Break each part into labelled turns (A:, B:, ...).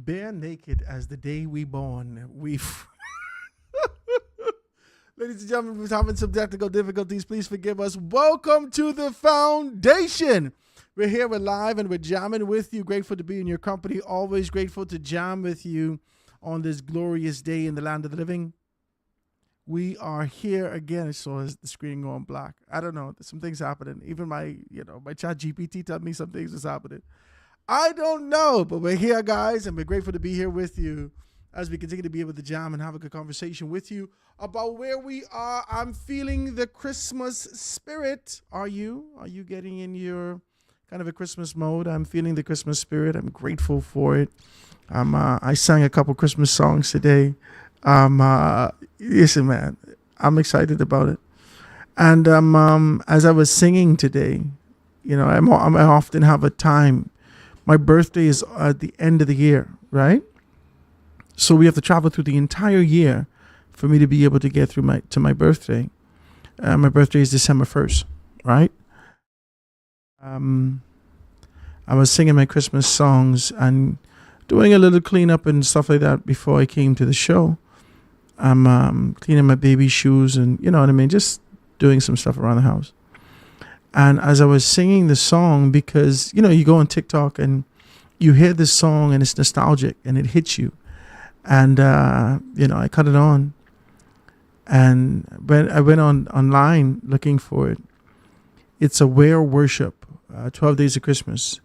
A: bare naked as the day we born. Ladies and gentlemen, we're having some technical difficulties. Please forgive us. Welcome to the foundation. We're here, we're live, and we're jamming with you. Grateful to be in your company. Always grateful to jam with you on this glorious day in the land of the living. We are here again. I saw the screen going black. I don't know. There's some things happening. Even my chat GPT told me some things is happening. I don't know, but we're here, guys, and we're grateful to be here with you as we continue to be able to jam and have a good conversation with you about where we are. I'm feeling the Christmas spirit. Are you? Are you getting in your kind of a Christmas mode? I'm feeling the Christmas spirit. I'm grateful for it. I sang a couple Christmas songs today. Listen, man, I'm excited about it. And as I was singing today, I often have a time. My birthday is at the end of the year, right? So we have to travel through the entire year for me to be able to get through my birthday. My birthday is December 1st, right? I was singing my Christmas songs and doing a little cleanup and stuff like that before I came to the show. I'm cleaning my baby's shoes and, you know what I mean, just doing some stuff around the house. And as I was singing the song, because, you go on TikTok and you hear this song and it's nostalgic and it hits you. And, I cut it on. And when I went online looking for it, it's Aware Worship, 12 Days of Christmas.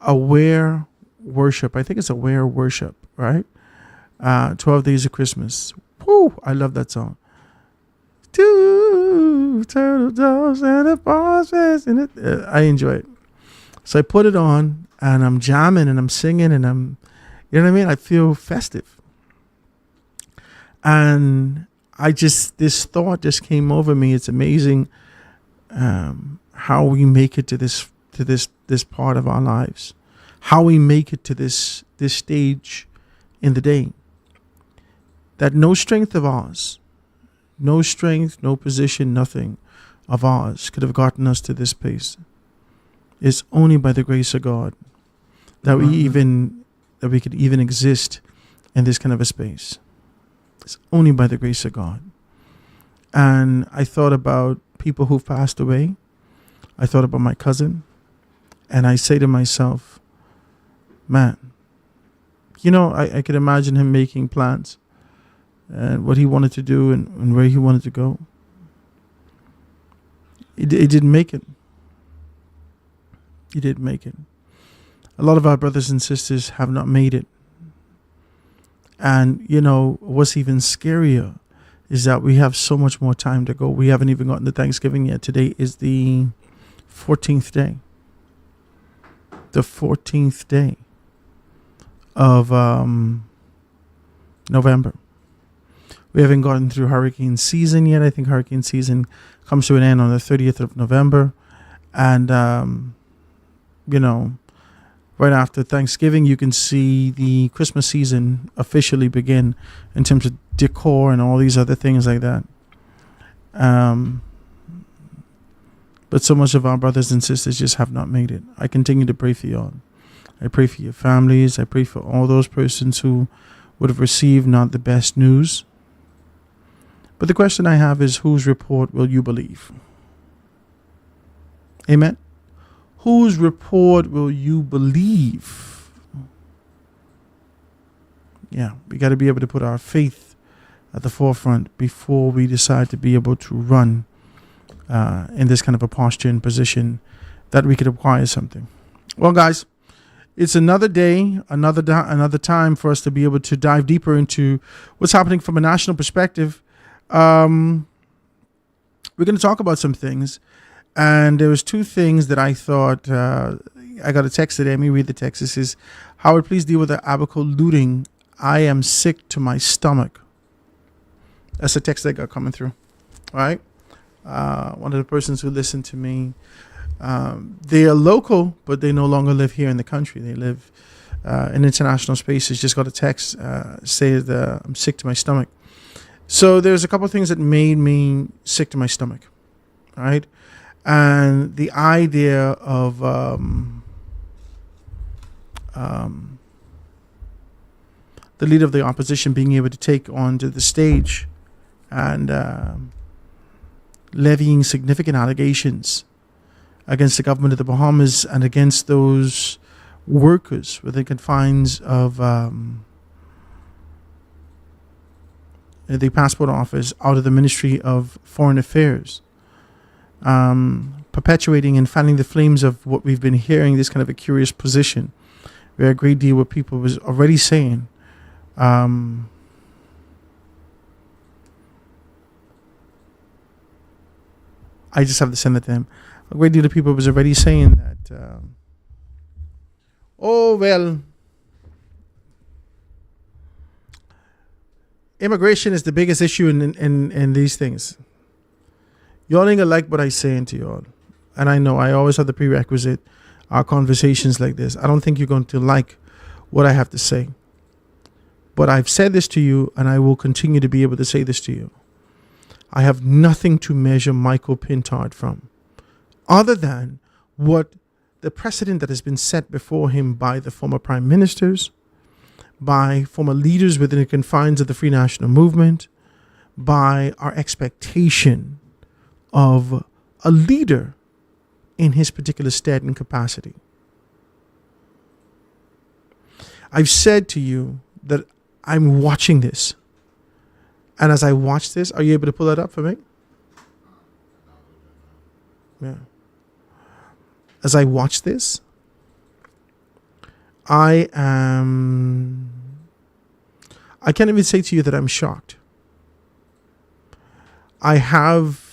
A: Aware Worship. I think it's Aware Worship, right? 12 Days of Christmas. Woo! I love that song. Two turtle doves and a process in it. I enjoy it. So I put it on and I'm jamming and I'm singing and I'm, you know what I mean? I feel festive. And this thought just came over me. It's amazing how we make it to this part of our lives, how we make it to this stage in the day. That no strength of ours, no strength, no position, nothing of ours could have gotten us to this place. It's only by the grace of God that we could even exist in this kind of a space. It's only by the grace of God. And I thought about people who've passed away. I thought about my cousin. And I say to myself, man, I could imagine him making plans and what he wanted to do and where he wanted to go. He didn't make it. He didn't make it. A lot of our brothers and sisters have not made it. And, what's even scarier is that we have so much more time to go. We haven't even gotten to Thanksgiving yet. Today is the 14th day. The 14th day of November. We haven't gotten through hurricane season yet. I think hurricane season comes to an end on the 30th of November. And, right after Thanksgiving, you can see the Christmas season officially begin in terms of decor and all these other things like that. But so much of our brothers and sisters just have not made it. I continue to pray for you all. I pray for your families. I pray for all those persons who would have received not the best news. But the question I have is, whose report will you believe? Amen. Whose report will you believe? Yeah, we got to be able to put our faith at the forefront before we decide to be able to run in this kind of a posture and position that we could acquire something. Well, guys, it's another day, another time for us to be able to dive deeper into what's happening from a national perspective. We're going to talk about some things. And there was two things that I thought, I got a text today. Let me read the text. It says, Howard, please deal with the Abaco looting. I am sick to my stomach. That's the text that got coming through. All right. One of the persons who listened to me, they are local, but they no longer live here in the country. They live in international spaces. Just got a text say that I'm sick to my stomach. So there's a couple of things that made me sick to my stomach. All right. And the idea of the leader of the opposition being able to take onto the stage and levying significant allegations against the government of the Bahamas and against those workers within confines of the passport office out of the Ministry of Foreign Affairs, perpetuating and fanning the flames of what we've been hearing, this kind of a curious position where a great deal of people was already saying I just have to send it to him. A great deal of people was already saying that, oh, well, immigration is the biggest issue in these things. Y'all ain't gonna like what I saying to y'all. And I know I always have the prerequisite, our conversations like this. I don't think you're going to like what I have to say. But I've said this to you, and I will continue to be able to say this to you. I have nothing to measure Michael Pintard from, other than what the precedent that has been set before him by the former prime ministers, by former leaders within the confines of the Free National Movement, by our expectation of a leader in his particular stead and capacity. I've said to you that I'm watching this. And as I watch this, are you able to pull that up for me? Yeah. As I watch this, I can't even say to you that I'm shocked. I have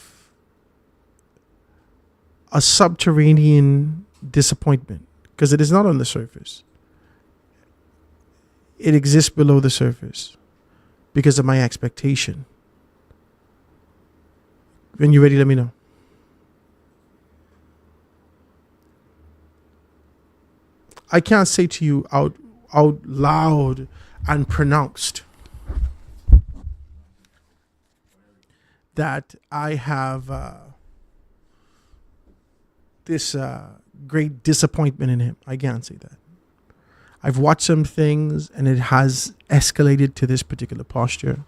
A: a subterranean disappointment because it is not on the surface. It exists below the surface because of my expectation. When you're ready, let me know. I can't say to you out loud and pronounced that I have this great disappointment in him. I can't say that. I've watched some things and it has escalated to this particular posture.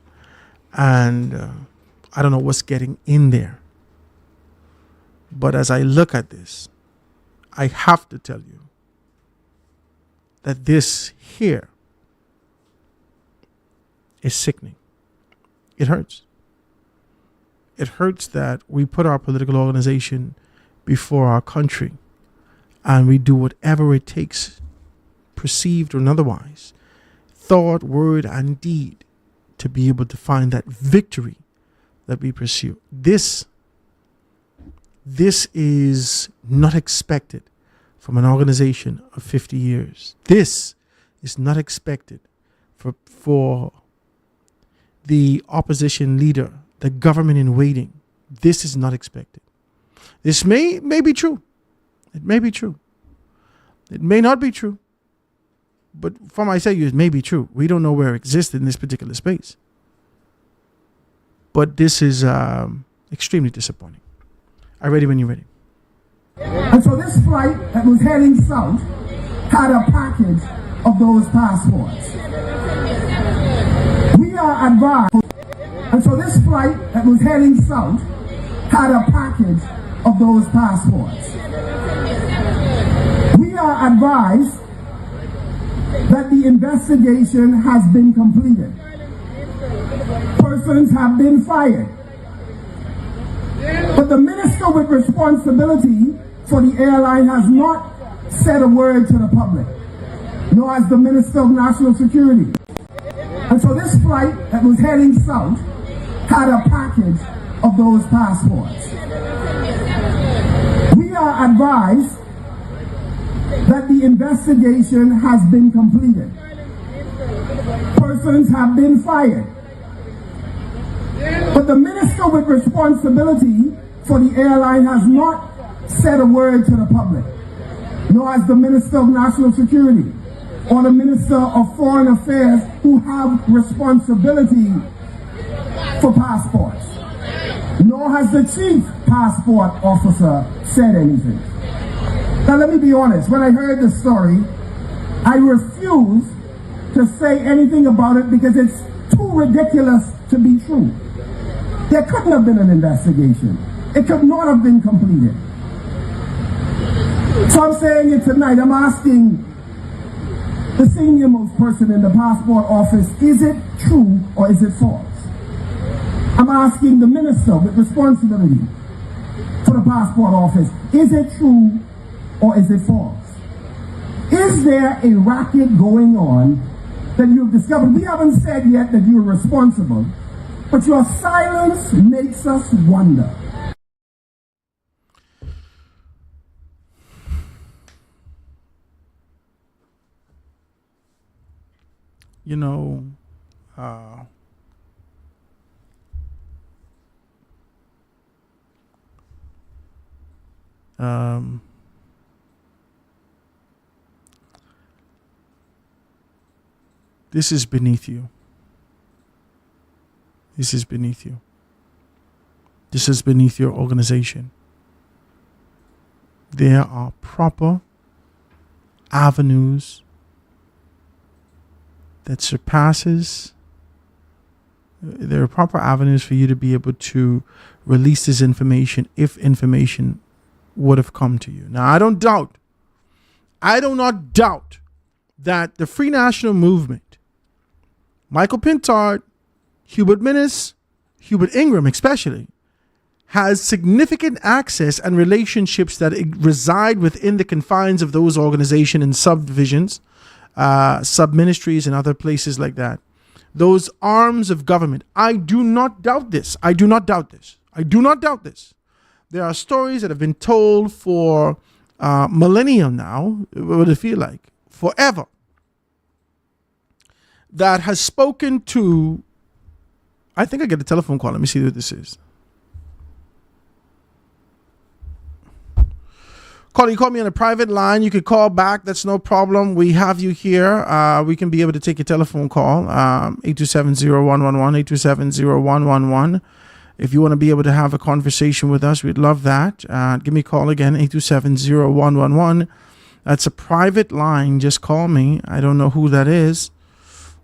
A: And I don't know what's getting in there. But as I look at this, I have to tell you that this here is sickening. It hurts. It hurts that we put our political organization before our country and we do whatever it takes, perceived or otherwise, thought, word, and deed, to be able to find that victory that we pursue. This is not expected from an organization of 50 years. This is not expected for the opposition leader, the government in waiting. This is not expected. This may be true. It may be true. It may not be true. But from I say you, it may be true. We don't know where it exists in this particular space. But this is extremely disappointing. I'm ready when you're ready.
B: And so this flight that was heading south had a package of those passports. We are advised. And so this flight that was heading south had a package of those passports. We are advised that the investigation has been completed. Persons have been fired. But the minister with responsibility for the airline has not said a word to the public, nor has the Minister of National Security. And so this flight that was heading south had a package of those passports. We are advised that the investigation has been completed. Persons have been fired. But the minister with responsibility for the airline has not said a word to the public, nor has the Minister of National Security or the Minister of Foreign Affairs, who have responsibility for passports, nor has the chief passport officer said anything. Now let me be honest, when I heard the story, I refused to to say anything about it because it's too ridiculous to be true. There couldn't have been an investigation. It could not have been completed. So I'm saying it tonight. I'm asking the senior most person in the passport office, is it true or is it false? I'm asking the minister with responsibility for the passport office, is it true or is it false? Is there a racket going on that you've discovered? We haven't said yet that you're responsible, but your silence makes us wonder.
A: You know, this is beneath you. This is beneath you. This is beneath your organization. There are proper avenues that surpasses. There are proper avenues for you to be able to release this information if information would have come to you. Now, I do not doubt that the Free National Movement, Michael Pintard, Hubert Minnis, Hubert Ingram especially, has significant access and relationships that reside within the confines of those organizations and subdivisions, sub-ministries and other places like that. Those arms of government. I do not doubt this. I do not doubt this. I do not doubt this. There are stories that have been told for millennium now, what would it feel like? Forever. That has spoken to, I think I get a telephone call. Let me see what this is. You call me on a private line. You could call back. That's no problem. We have you here. We can be able to take your telephone call. 827-0111, 827-0111. If you want to be able to have a conversation with us, we'd love that. Give me a call again, 827-0111. That's a private line. Just call me. I don't know who that is.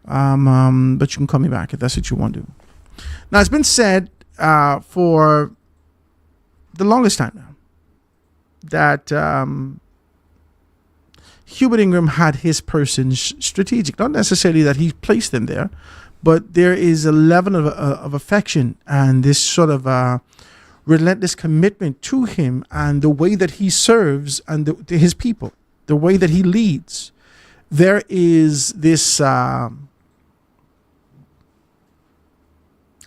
A: But you can call me back if that's what you want to do. Now, it's been said for the longest time now that Hubert Ingram had his person strategic. Not necessarily that he placed them there, but there is a level of affection and this sort of relentless commitment to him and the way that he serves and to his people, the way that he leads. There is this, I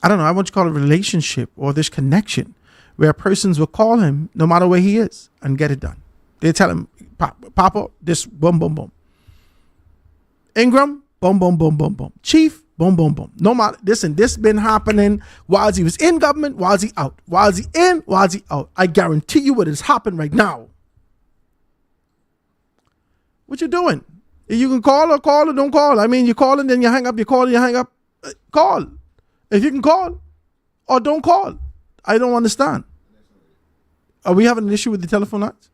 A: don't know, I want to call it a relationship or this connection where persons will call him no matter where he is and get it done. They tell him, Papa, this, boom, boom, boom. Ingram, boom, boom, boom, boom, boom. Chief, boom, boom, boom. No matter, listen, this been happening while he was in government, while he out. While he in, while he out. I guarantee you what has happened right now. What you doing? You can call or don't call. I mean, you call and then you hang up, you call and you hang up. Call. If you can call or don't call. I don't understand. Are we having an issue with the telephone lines?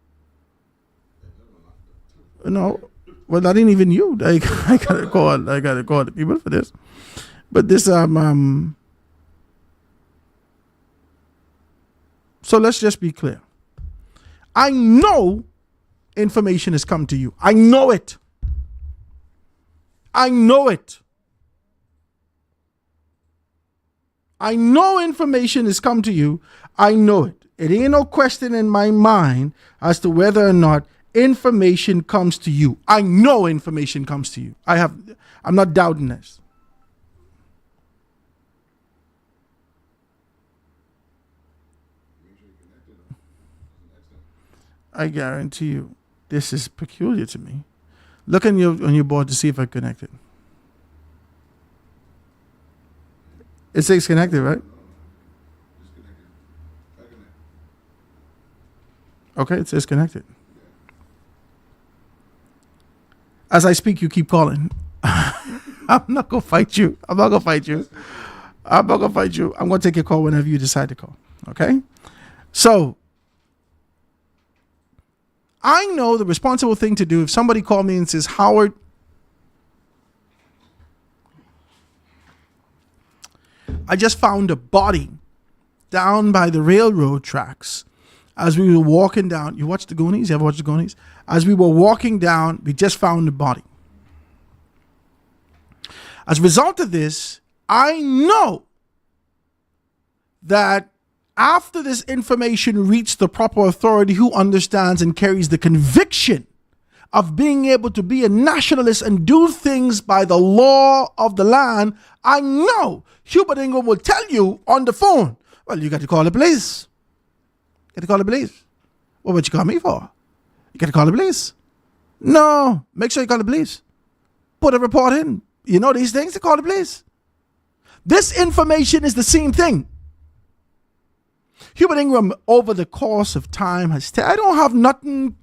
A: No. Well, that ain't even you. I gotta call the people for this. But this so let's just be clear. I know information has come to you. I know it. I know it. I know information has come to you. I know it. It ain't no question in my mind as to whether or not information comes to you. I know information comes to you. I'm not doubting this. I guarantee you, this is peculiar to me. Look on your board to see if I connected. It says connected, right? Okay, it says connected. As I speak, you keep calling. I'm not going to fight you. I'm going to take your call whenever you decide to call. Okay? So, I know the responsible thing to do if somebody called me and says, Howard, I just found a body down by the railroad tracks as we were walking down. You watch the Goonies? You ever watch the Goonies? As we were walking down, we just found the body. As a result of this, I know that after this information reached the proper authority who understands and carries the conviction of being able to be a nationalist and do things by the law of the land, I know Hubert Ingram will tell you on the phone, well, you got to call the police. You got to call the police. Well, what you call me for? You got to call the police. No, make sure you call the police. Put a report in. You know these things, to call the police. This information is the same thing. Hubert Ingram, over the course of time, I don't have nothing.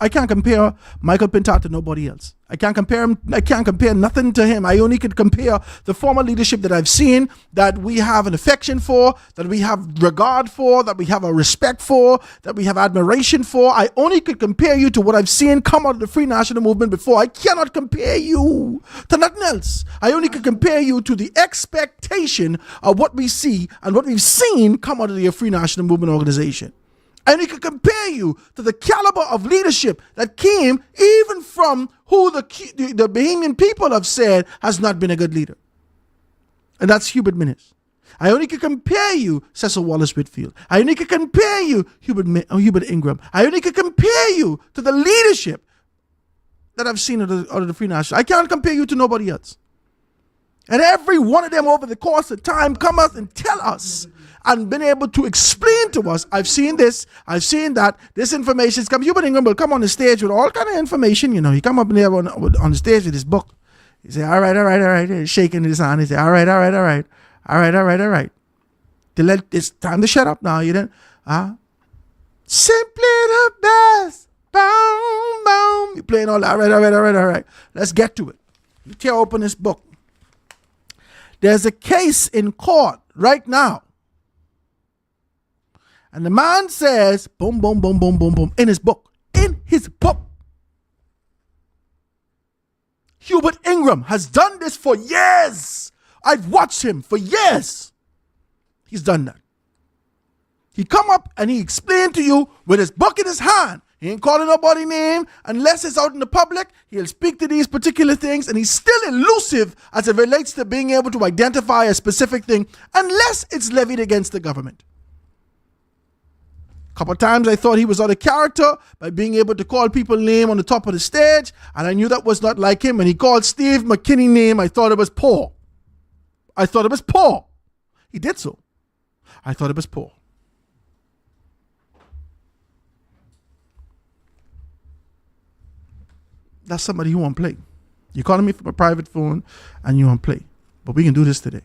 A: I can't compare Michael Pintar to nobody else. I can't compare him. I can't compare nothing to him. I only could compare the former leadership that I've seen, that we have an affection for, that we have regard for, that we have a respect for, that we have admiration for. I only could compare you to what I've seen come out of the Free National Movement before. I cannot compare you to nothing else. I only could compare you to the expectation of what we see and what we've seen come out of the Free National Movement organization. And he could compare you to the caliber of leadership that came even from who the Bahamian people have said has not been a good leader. And that's Hubert Minnis. I only could compare you, Cecil Wallace Whitfield. I only could compare you, Hubert Ingram. I only could compare you to the leadership that I've seen out of the Free National. I can't compare you to nobody else. And every one of them over the course of time come out and tell us and been able to explain to us, I've seen this, I've seen that, this information's come. Hubert Ingram will come on the stage with all kind of information, you know. He come up there on the stage with his book. He say, all right. He's shaking his hand. He say, all right. It's time to shut up now, you didn't? Simply the best. Boom, boom. You're playing all that. All right. Let's get to it. You tear open this book. There's a case in court right now. And the man says, boom, boom, boom, boom, boom, boom, in his book. In his book. Hubert Ingram has done this for years. I've watched him for years. He's done that. He come up and he explained to you with his book in his hand. He ain't calling nobody name unless it's out in the public. He'll speak to these particular things, and he's still elusive as it relates to being able to identify a specific thing unless it's levied against the government. A couple of times I thought he was out of character by being able to call people name on the top of the stage, and I knew that was not like him. When he called Steve McKinney name, I thought it was poor. He did so. I thought it was poor. That's somebody who won't play. You're calling me from a private phone and you won't play. But we can do this today.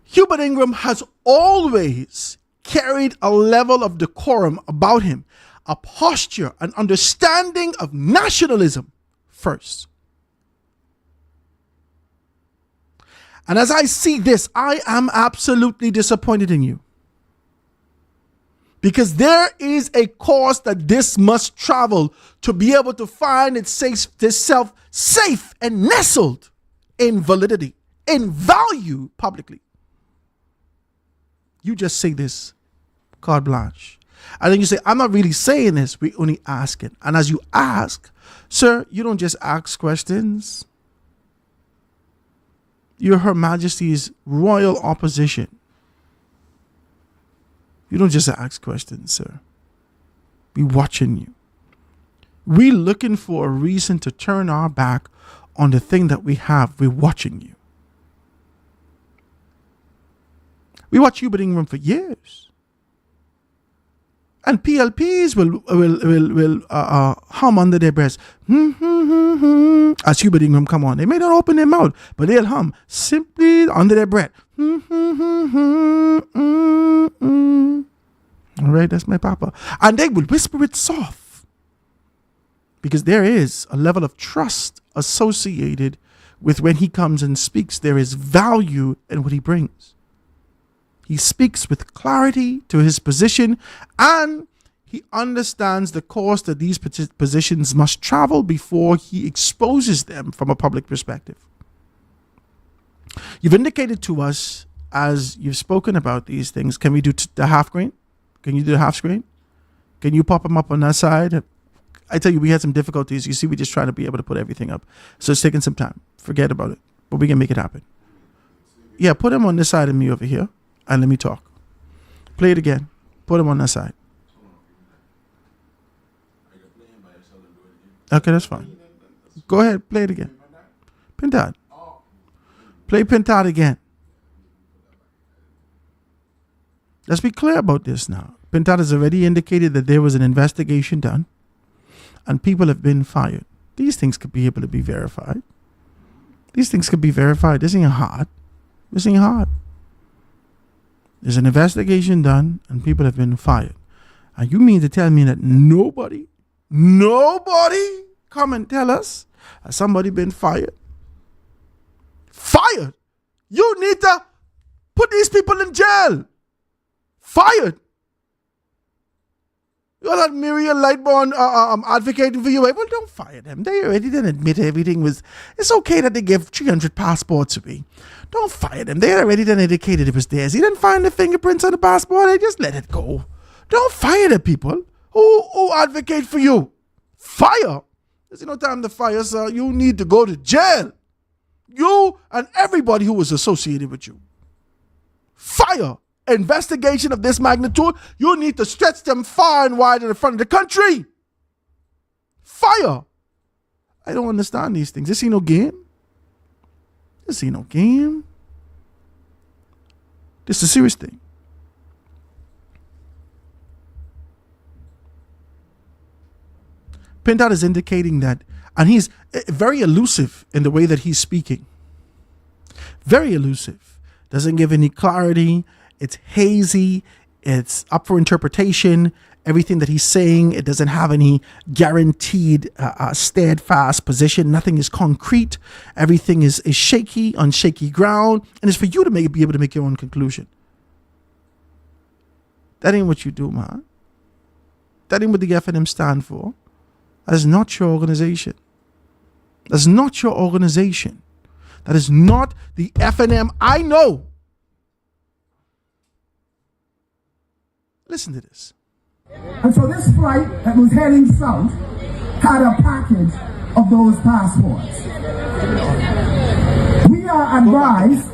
A: Hubert Ingram has always carried a level of decorum about him, a posture, an understanding of nationalism first. And as I see this, I am absolutely disappointed in you. Because there is a course that this must travel to be able to find itself safe and nestled in validity, in value publicly. You just say this, carte blanche. And then you say, I'm not really saying this, we only ask it. And as you ask, sir, you don't just ask questions. You're Her Majesty's royal opposition. You don't just ask questions, sir. We watching you. We looking for a reason to turn our back on the thing that we have. We're watching you. We watch Hubert Ingram for years. And PLPs will hum under their breaths. As Hubert Ingram come on. They may not open their mouth, but they'll hum simply under their breath. All right, that's my papa. And they will whisper it soft. Because there is a level of trust associated with when he comes and speaks. There is value in what he brings. He speaks with clarity to his position, and He understands the course that these positions must travel before he exposes them from a public perspective. You've indicated to us, as you've spoken about these things, can we do the half screen? Can you do the half screen? Can you pop them up on that side? I tell you, we had some difficulties. You see, we just trying to be able to put everything up. So it's taking some time. Forget about it. But we can make it happen. Yeah, put them on this side of me over here. And let me talk. Play it again. Put them on that side. Okay, that's fine. Go ahead. Play it again. Pintad. Play Pintad again. Let's be clear about this now. Pintad has already indicated that there was an investigation done and people have been fired. These things could be able to be verified. These things could be verified. This ain't hard. This ain't hard. There's an investigation done and people have been fired. And you mean to tell me that nobody come and tell us has somebody been fired? Fired? You need to put these people in jail. Fired. You're not Muriel Lightbourne advocating for you. Well, don't fire them. They already didn't admit everything was... It's okay that they give 300 passports away. Don't fire them. They already done indicated it was theirs. He didn't find the fingerprints on the passport. They just let it go. Don't fire the people who advocate for you. Fire. There's no time to fire, sir. You need to go to jail. You and everybody who was associated with you. Fire. Investigation of this magnitude, you need to stretch them far and wide in the front of the country. Fire. I don't understand these things. This ain't no game. This ain't no game. This is a serious thing. Pintad is indicating that, and he's very elusive in the way that he's speaking. Very elusive. Doesn't give any clarity. It's hazy. It's up for interpretation. Everything that he's saying, it doesn't have any guaranteed, steadfast position. Nothing is concrete. Everything is shaky, on shaky ground. And it's for you to be able to make your own conclusion. That ain't what you do, man. That ain't what the FNM stand for. That is not your organization. That's not your organization. That is not the FNM I know. Listen to this.
B: And so this flight that was heading south had a package of those passports. We are advised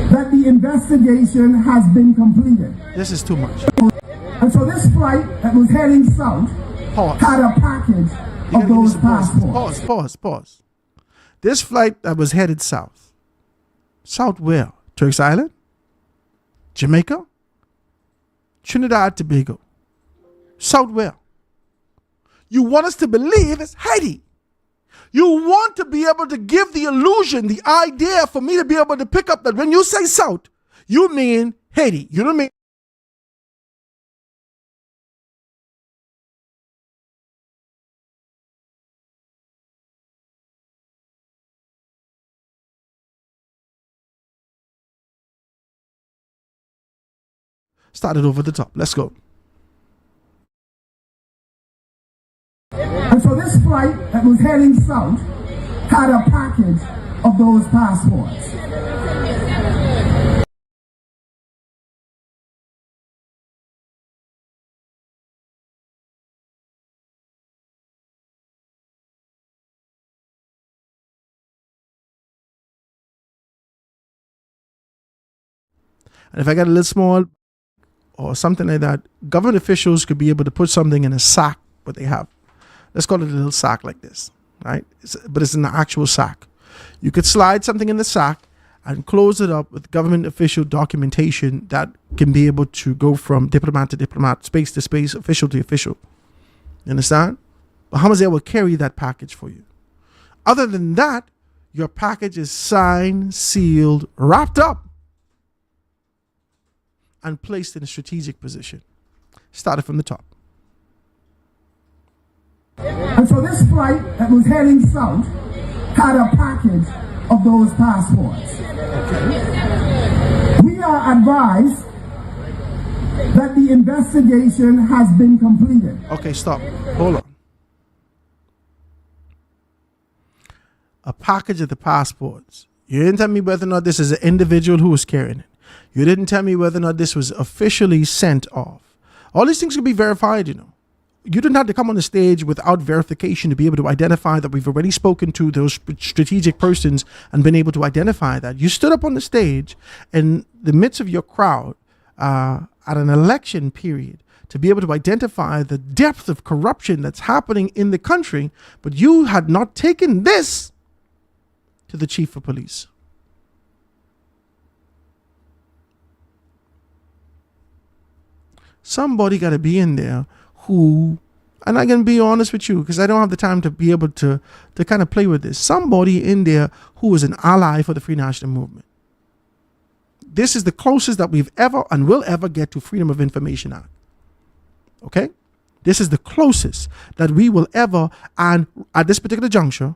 B: that the investigation has been completed.
A: This is too much.
B: And so this flight that was heading south had a package of those passports.
A: Pause. This flight that was headed south. South where? Turks Island? Jamaica? Trinidad, Tobago. South where? You want us to believe it's Haiti. You want to be able to give the illusion, the idea for me to be able to pick up that when you say South, you mean Haiti. You know what I mean? Started over the top. Let's go.
B: And so this flight that was heading south had a package of those passports.
A: And if I got a little small or something like that, government officials could be able to put something in a sack, what they have. Let's call it a little sack like this, right? But it's an actual sack. You could slide something in the sack and close it up with government official documentation that can be able to go from diplomat to diplomat, space to space, official to official. You understand? Bahamas Air will carry that package for you. Other than that, your package is signed, sealed, wrapped up, and placed in a strategic position. Started from the top.
B: And so this flight that was heading south had a package of those passports. Okay. We are advised that the investigation has been completed.
A: Okay, stop. Hold on. A package of the passports. You didn't tell me whether or not this is an individual who was carrying it. You didn't tell me whether or not this was officially sent off. All these things can be verified, you know. You didn't have to come on the stage without verification to be able to identify that we've already spoken to those strategic persons and been able to identify that. You stood up on the stage in the midst of your crowd at an election period to be able to identify the depth of corruption that's happening in the country, but you had not taken this to the chief of police. Somebody got to be in there who, and I can be honest with you because I don't have the time to be able to kind of play with this. Somebody in there who is an ally for the Free National Movement. This is the closest that we've ever and will ever get to Freedom of Information Act. Okay? This is the closest that we will ever, and at this particular juncture,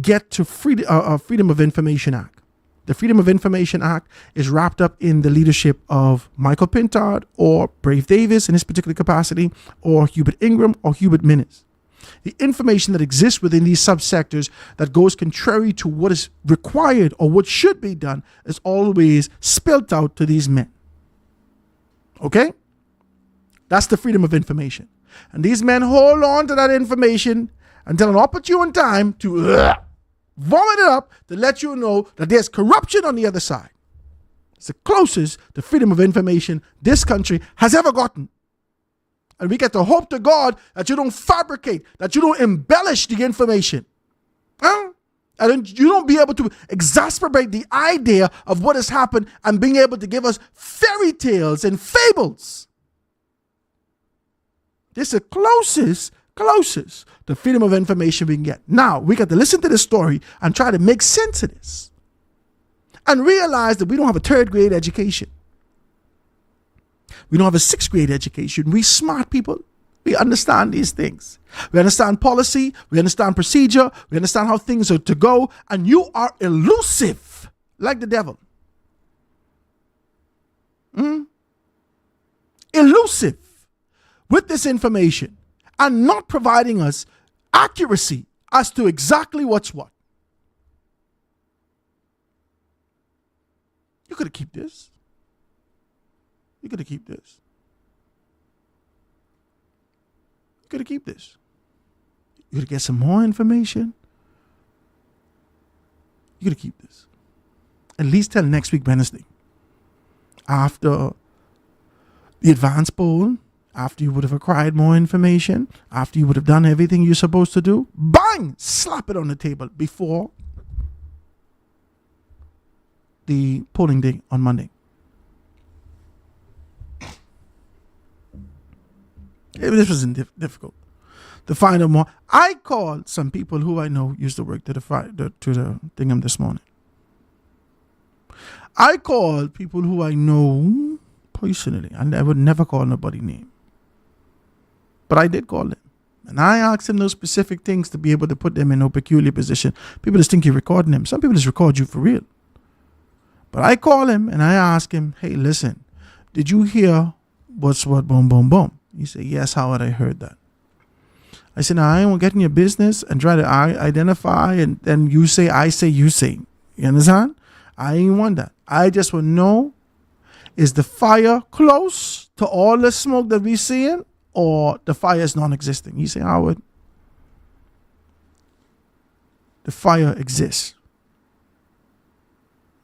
A: get to Freedom of Information Act. The Freedom of Information Act is wrapped up in the leadership of Michael Pintard or Brave Davis in his particular capacity, or Hubert Ingram or Hubert Minnis. The information that exists within these subsectors that goes contrary to what is required or what should be done is always spilt out to these men. Okay? That's the freedom of information. And these men hold on to that information until an opportune time to vomit it up to let you know that there's corruption on the other side. It's the closest to freedom of information this country has ever gotten. And we get to hope to God that you don't fabricate, that you don't embellish the information. And you don't be able to exacerbate the idea of what has happened and being able to give us fairy tales and fables. This is the closest to freedom of information we can get. Now, we got to listen to this story and try to make sense of this. And realize that we don't have a third grade education. We don't have a sixth grade education. We smart people. We understand these things. We understand policy. We understand procedure. We understand how things are to go. And you are elusive like the devil. Elusive with this information and not providing us accuracy as to exactly what's what. You could have kept this. You could have kept this. You could have kept this. You could get some more information. You could have kept this. At least till next week, Wednesday. After the advance poll, after you would have acquired more information, after you would have done everything you're supposed to do, bang! Slap it on the table before the polling day on Monday. This wasn't difficult to find out more. I called some people who I know used to work to the thingam this morning. I called people who I know personally, and I would never call nobody name. But I did call them. And I asked them those specific things to be able to put them in a peculiar position. People just think you're recording them. Some people just record you for real. But I call him and I ask him, hey, listen, did you hear what's what, boom, boom, boom? He said, yes, how had I heard that? I said, now I won't get in your business and try to identify and then you say, I say, you say. You understand? I ain't want that. I just want to know, is the fire close to all the smoke that we're seeing or the fire is non-existing? He said, Howard, the fire exists.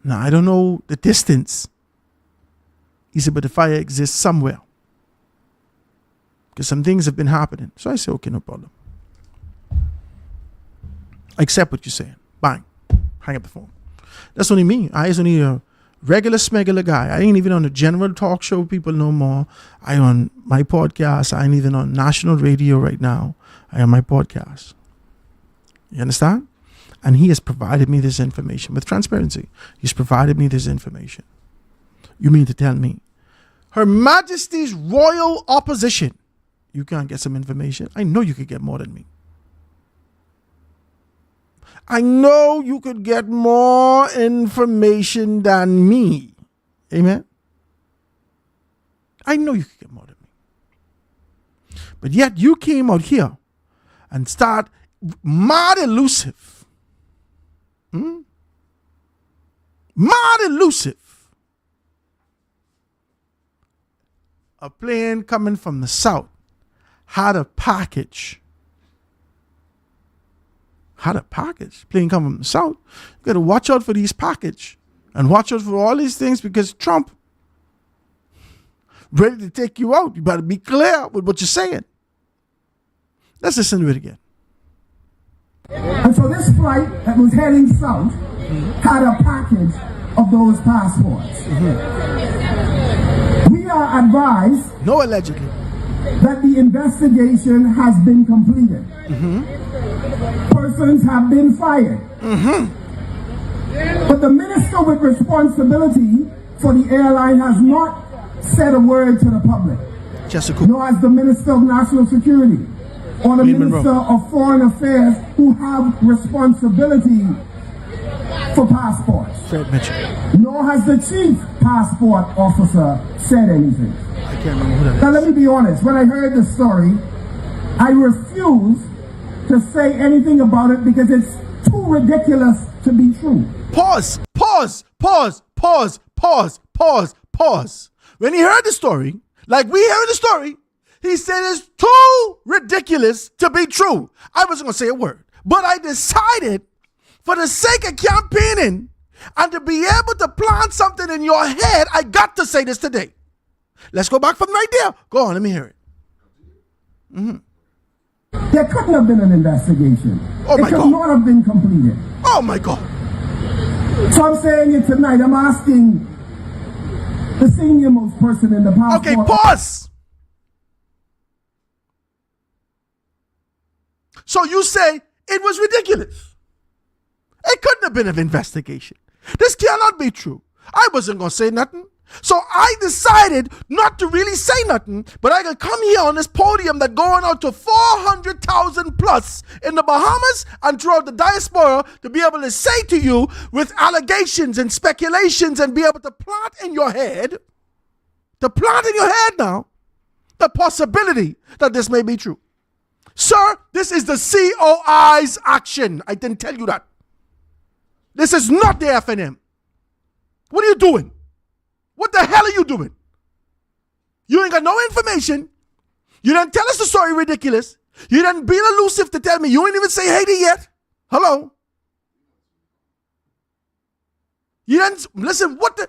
A: Now, I don't know the distance. He said, but the fire exists somewhere. Because some things have been happening. So I said, okay, no problem. I accept what you're saying. Bang. Hang up the phone. That's only me. I is only a regular smegular guy. I ain't even on the general talk show people no more. I on my podcast. I ain't even on national radio right now. I on my podcast. You understand? And he has provided me this information with transparency. He's provided me this information. You mean to tell me Her Majesty's Royal Opposition, you can't get some information? I know you could get more than me. I know you could get more information than me. Amen. I know you could get more than me. But yet you came out here and start mad elusive. Mad elusive. A plane coming from the south had a package. Plane coming from the south. You got to watch out for these package and watch out for all these things because Trump ready to take you out. You better be clear with what you're saying. Let's listen to it again.
B: And so this flight that was heading south had a package of those passports. We are advised
A: No, allegedly.
B: that the investigation has been completed. Persons have been fired. But the minister with responsibility for the airline has not said a word to the public,
A: Jessica.
B: nor has the Minister of National Security or the
A: Wayne
B: Minister
A: Monroe.
B: of Foreign Affairs who have responsibility for passports.
A: Fred Mitchell.
B: Nor has the chief passport officer said anything.
A: I can't remember who that
B: Now
A: is.
B: let me be honest, when I heard the story, I refused to say anything about it because it's too ridiculous to be true.
A: Pause. When he heard the story, like we heard the story, he said it's too ridiculous to be true. I wasn't going to say a word, but I decided for the sake of campaigning and to be able to plant something in your head, I got to say this today. Let's go back from right there. Go on, let me hear it.
B: There couldn't have been an investigation.
A: Oh my
B: it could
A: God.
B: not have been completed.
A: Oh my God.
B: So I'm saying it tonight. I'm asking the senior most person in the passport.
A: Okay, pause. So you say it was ridiculous. It couldn't have been an investigation. This cannot be true. I wasn't going to say nothing. So I decided not to really say nothing, but I could come here on this podium that going out to 400,000 plus in the Bahamas and throughout the diaspora to be able to say to you with allegations and speculations and be able to plant in your head now, the possibility that this may be true. Sir, this is the COI's action. I didn't tell you that. This is not the FNM. What are you doing? What the hell are you doing? You ain't got no information. You didn't tell us the story ridiculous. You didn't be elusive to tell me. You ain't even say Haiti yet. Hello? You didn't, listen, what the?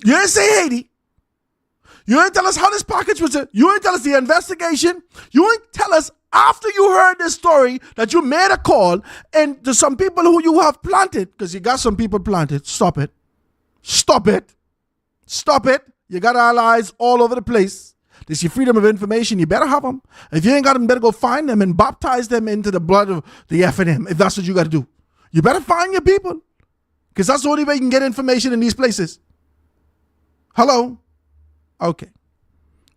A: You didn't say Haiti. You didn't tell us how this package was. You didn't tell us the investigation. You didn't tell us after you heard this story that you made a call and to some people who you have planted, because you got some people planted. Stop it. Stop it. Stop it. You got allies all over the place. This is your freedom of information. You better have them. If you ain't got them, better go find them and baptize them into the blood of the FNM, if that's what you got to do. You better find your people, because that's the only way you can get information in these places. Hello? Okay.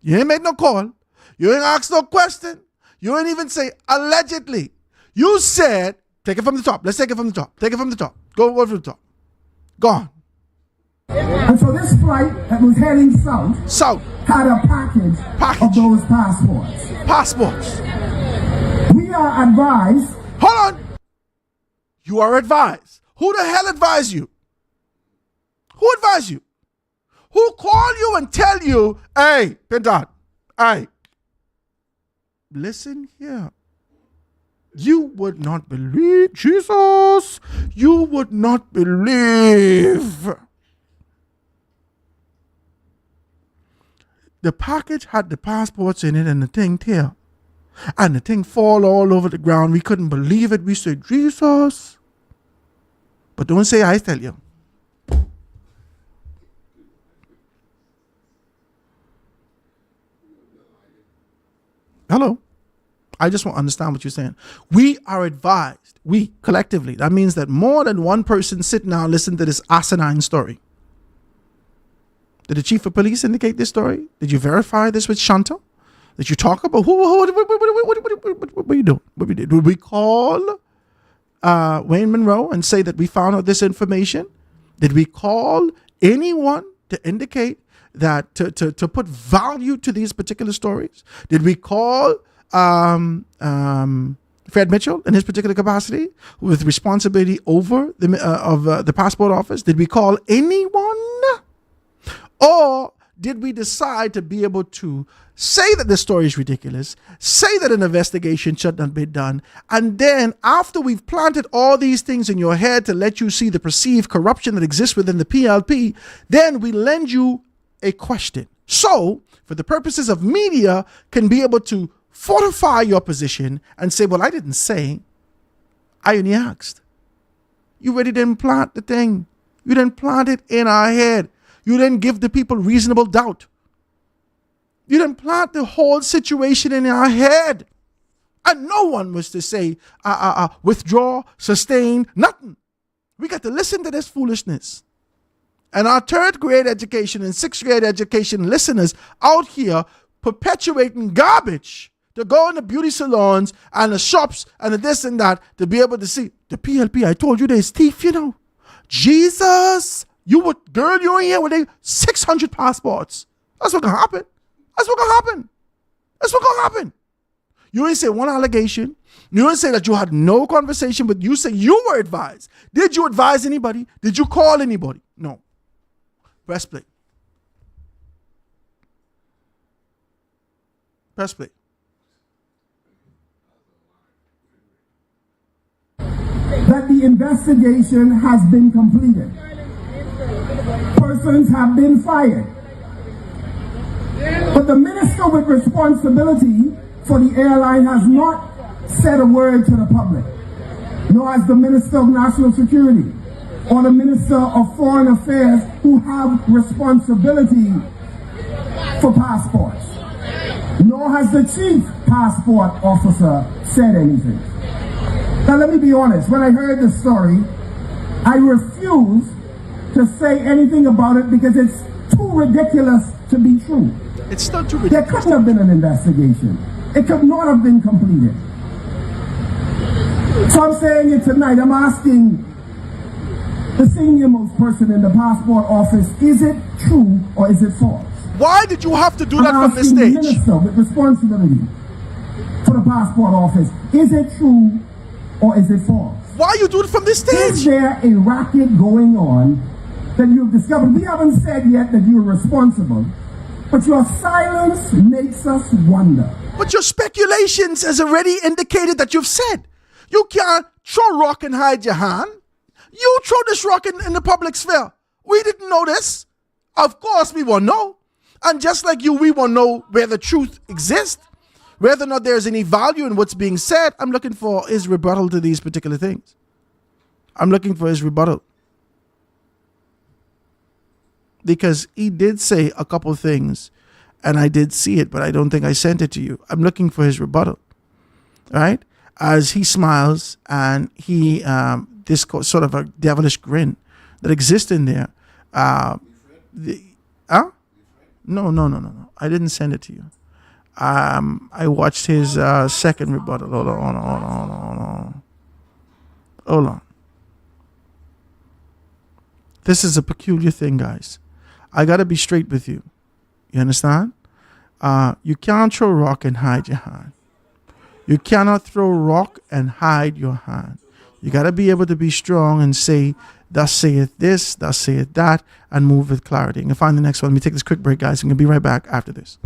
A: You ain't made no call. You ain't asked no question. You ain't even say allegedly. You said, take it from the top. Let's take it from the top. Take it from the top. Go from the top. Gone.
B: And so this flight that was heading south
A: South.
B: had a package of those passports.
A: Passports.
B: We are advised.
A: Hold on. You are advised. Who the hell advised you? Who advised you? Who call you and tell you, hey, Pintard, hey, listen here. You would not believe, Jesus, you would not believe. The package had the passports in it and the thing tear. And the thing fall all over the ground. We couldn't believe it. We said, Jesus. But don't say I tell you. Hello. I just want to understand what you're saying. We are advised, we collectively, that means that more than one person sit now and listen to this asinine story. Did the chief of police indicate this story? Did you verify this with Chantal? Did you talk about what are you doing? What we did? Did we call Wayne Monroe and say that we found out this information? Did we call anyone to indicate that to put value to these particular stories? Did we call Fred Mitchell in his particular capacity with responsibility over the passport office? Did we call anyone? Or did we decide to be able to say that the story is ridiculous, say that an investigation should not be done, and then after we've planted all these things in your head to let you see the perceived corruption that exists within the PLP, then we lend you a question. So, for the purposes of media, can be able to fortify your position and say, well, I didn't say, I only asked. You really didn't plant the thing. You didn't plant it in our head. You didn't give the people reasonable doubt. You didn't plant the whole situation in our head. And no one was to say, withdraw, sustain, nothing. We got to listen to this foolishness. And our third grade education and sixth grade education listeners out here perpetuating garbage to go in the beauty salons and the shops and the this and that to be able to see the PLP. I told you there's thief, you know. Jesus, you were, girl, you in here with 600 passports. That's what gonna happen. That's what gonna happen. That's what gonna happen. You ain't say one allegation. You ain't say that you had no conversation, but you say you were advised. Did you advise anybody? Did you call anybody? No. Press play. Press play.
B: That the investigation has been completed. Persons have been fired. But the minister with responsibility for the airline has not said a word to the public, nor has the Minister of National Security or the Minister of Foreign Affairs, who have responsibility for passports, nor has the Chief Passport Officer said anything. Now let me be honest, when I heard this story, I refused to say anything about it because it's too ridiculous to be true.
A: It's still too
B: There
A: ridiculous.
B: couldn't have been an investigation. It could not have been completed. So I'm saying it tonight. I'm asking the senior most person in the passport office, is it true or is it false?
A: Why did you have to do that
B: I'm
A: from this
B: asking the
A: stage?
B: minister with responsibility for the passport office, is it true or is it false?
A: Why you do it from this
B: Is
A: stage?
B: there a racket going on that you've discovered? We haven't said yet that you're responsible, but your silence makes us wonder.
A: But your speculations has already indicated that you've said. You can't throw rock and hide your hand. You throw this rock in the public sphere. We didn't know this. Of course we won't know. And just like you, we won't know where the truth exists. Whether or not there's any value in what's being said, I'm looking for his rebuttal to these particular things. I'm looking for his rebuttal. Because he did say a couple things, and I did see it, but I don't think I sent it to you. I'm looking for his rebuttal. Right? As he smiles and he, this sort of a devilish grin that exists in there. No. I didn't send it to you. I watched his second rebuttal. Hold on. This is a peculiar thing, guys. I got to be straight with you. You understand? You can't throw rock and hide your hand. You cannot throw rock and hide your hand. You got to be able to be strong and say, thus saith this, thus saith that, and move with clarity. And find the next one. Let me take this quick break, guys. I'm going to be right back after this.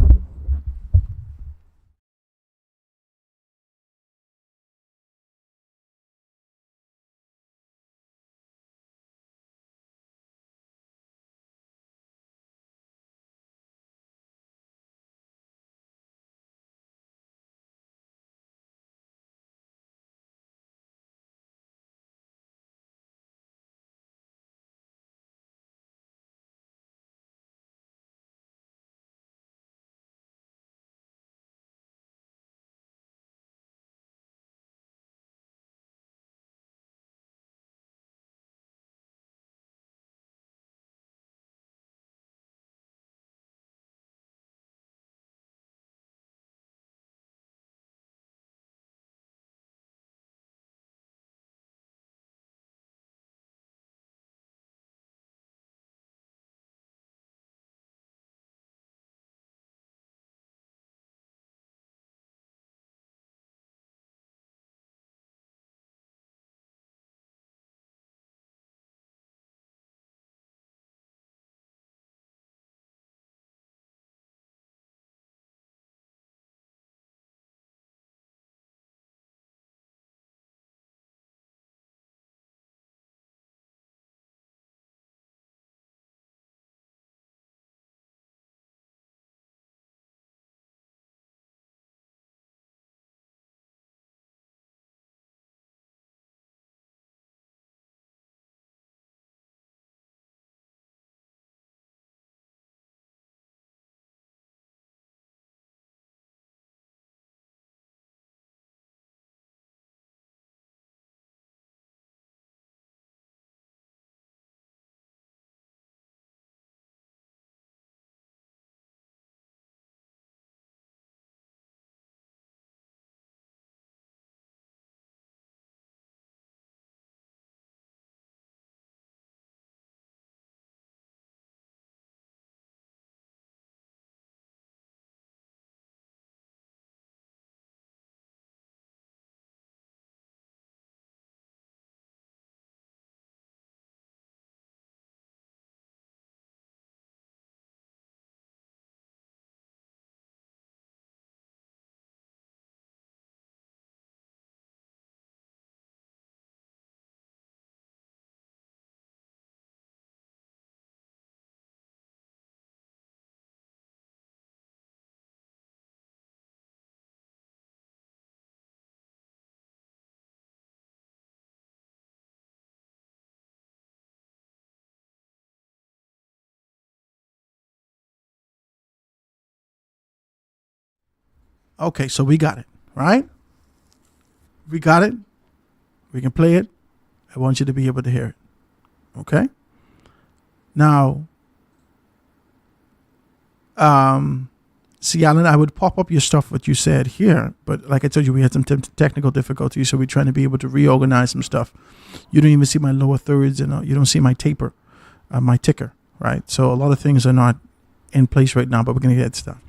A: Okay, so we got it, right? We got it. We can play it. I want you to be able to hear it. Okay? Now, see, Alan, I would pop up your stuff, what you said here, but like I told you, we had some technical difficulties, so we're trying to be able to reorganize some stuff. You don't even see my lower thirds, and you don't see my taper, my ticker, right? So a lot of things are not in place right now, but we're going to get stuff.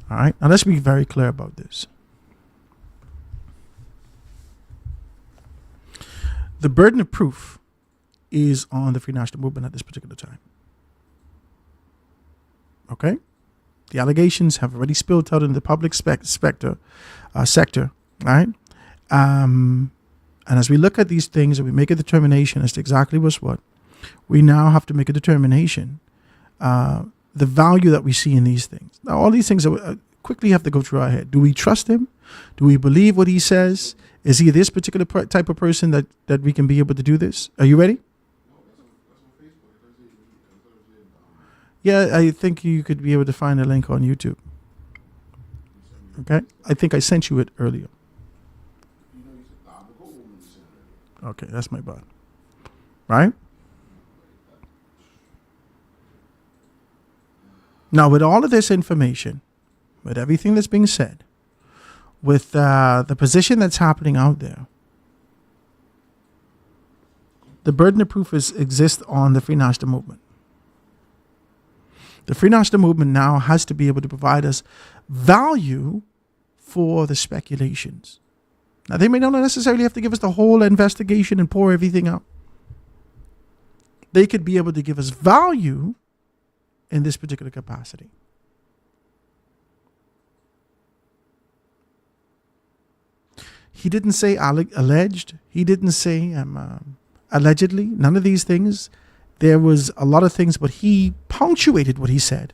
A: All right? Now, let's be very clear about this. The burden of proof is on the Free National Movement at this particular time. Okay? The allegations have already spilled out in the public sector, right? And as we look at these things and we make a determination as to exactly what's what, we now have to make a determination, the value that we see in these things. Now, all these things quickly have to go through our head. Do we trust him? Do we believe what he says? Is he this particular type of person that we can be able to do this? Are you ready? Yeah, I think you could be able to find a link on YouTube. Okay? I think I sent you it earlier. Okay, that's my bad. Right? Now, with all of this information, with everything that's being said, with the position that's happening out there, the burden of proof exists on the Free National Movement. The Free National Movement now has to be able to provide us value for the speculations. Now, they may not necessarily have to give us the whole investigation and pour everything out. They could be able to give us value in this particular capacity. He didn't say alleged. He didn't say allegedly. None of these things. There was a lot of things, but he punctuated what he said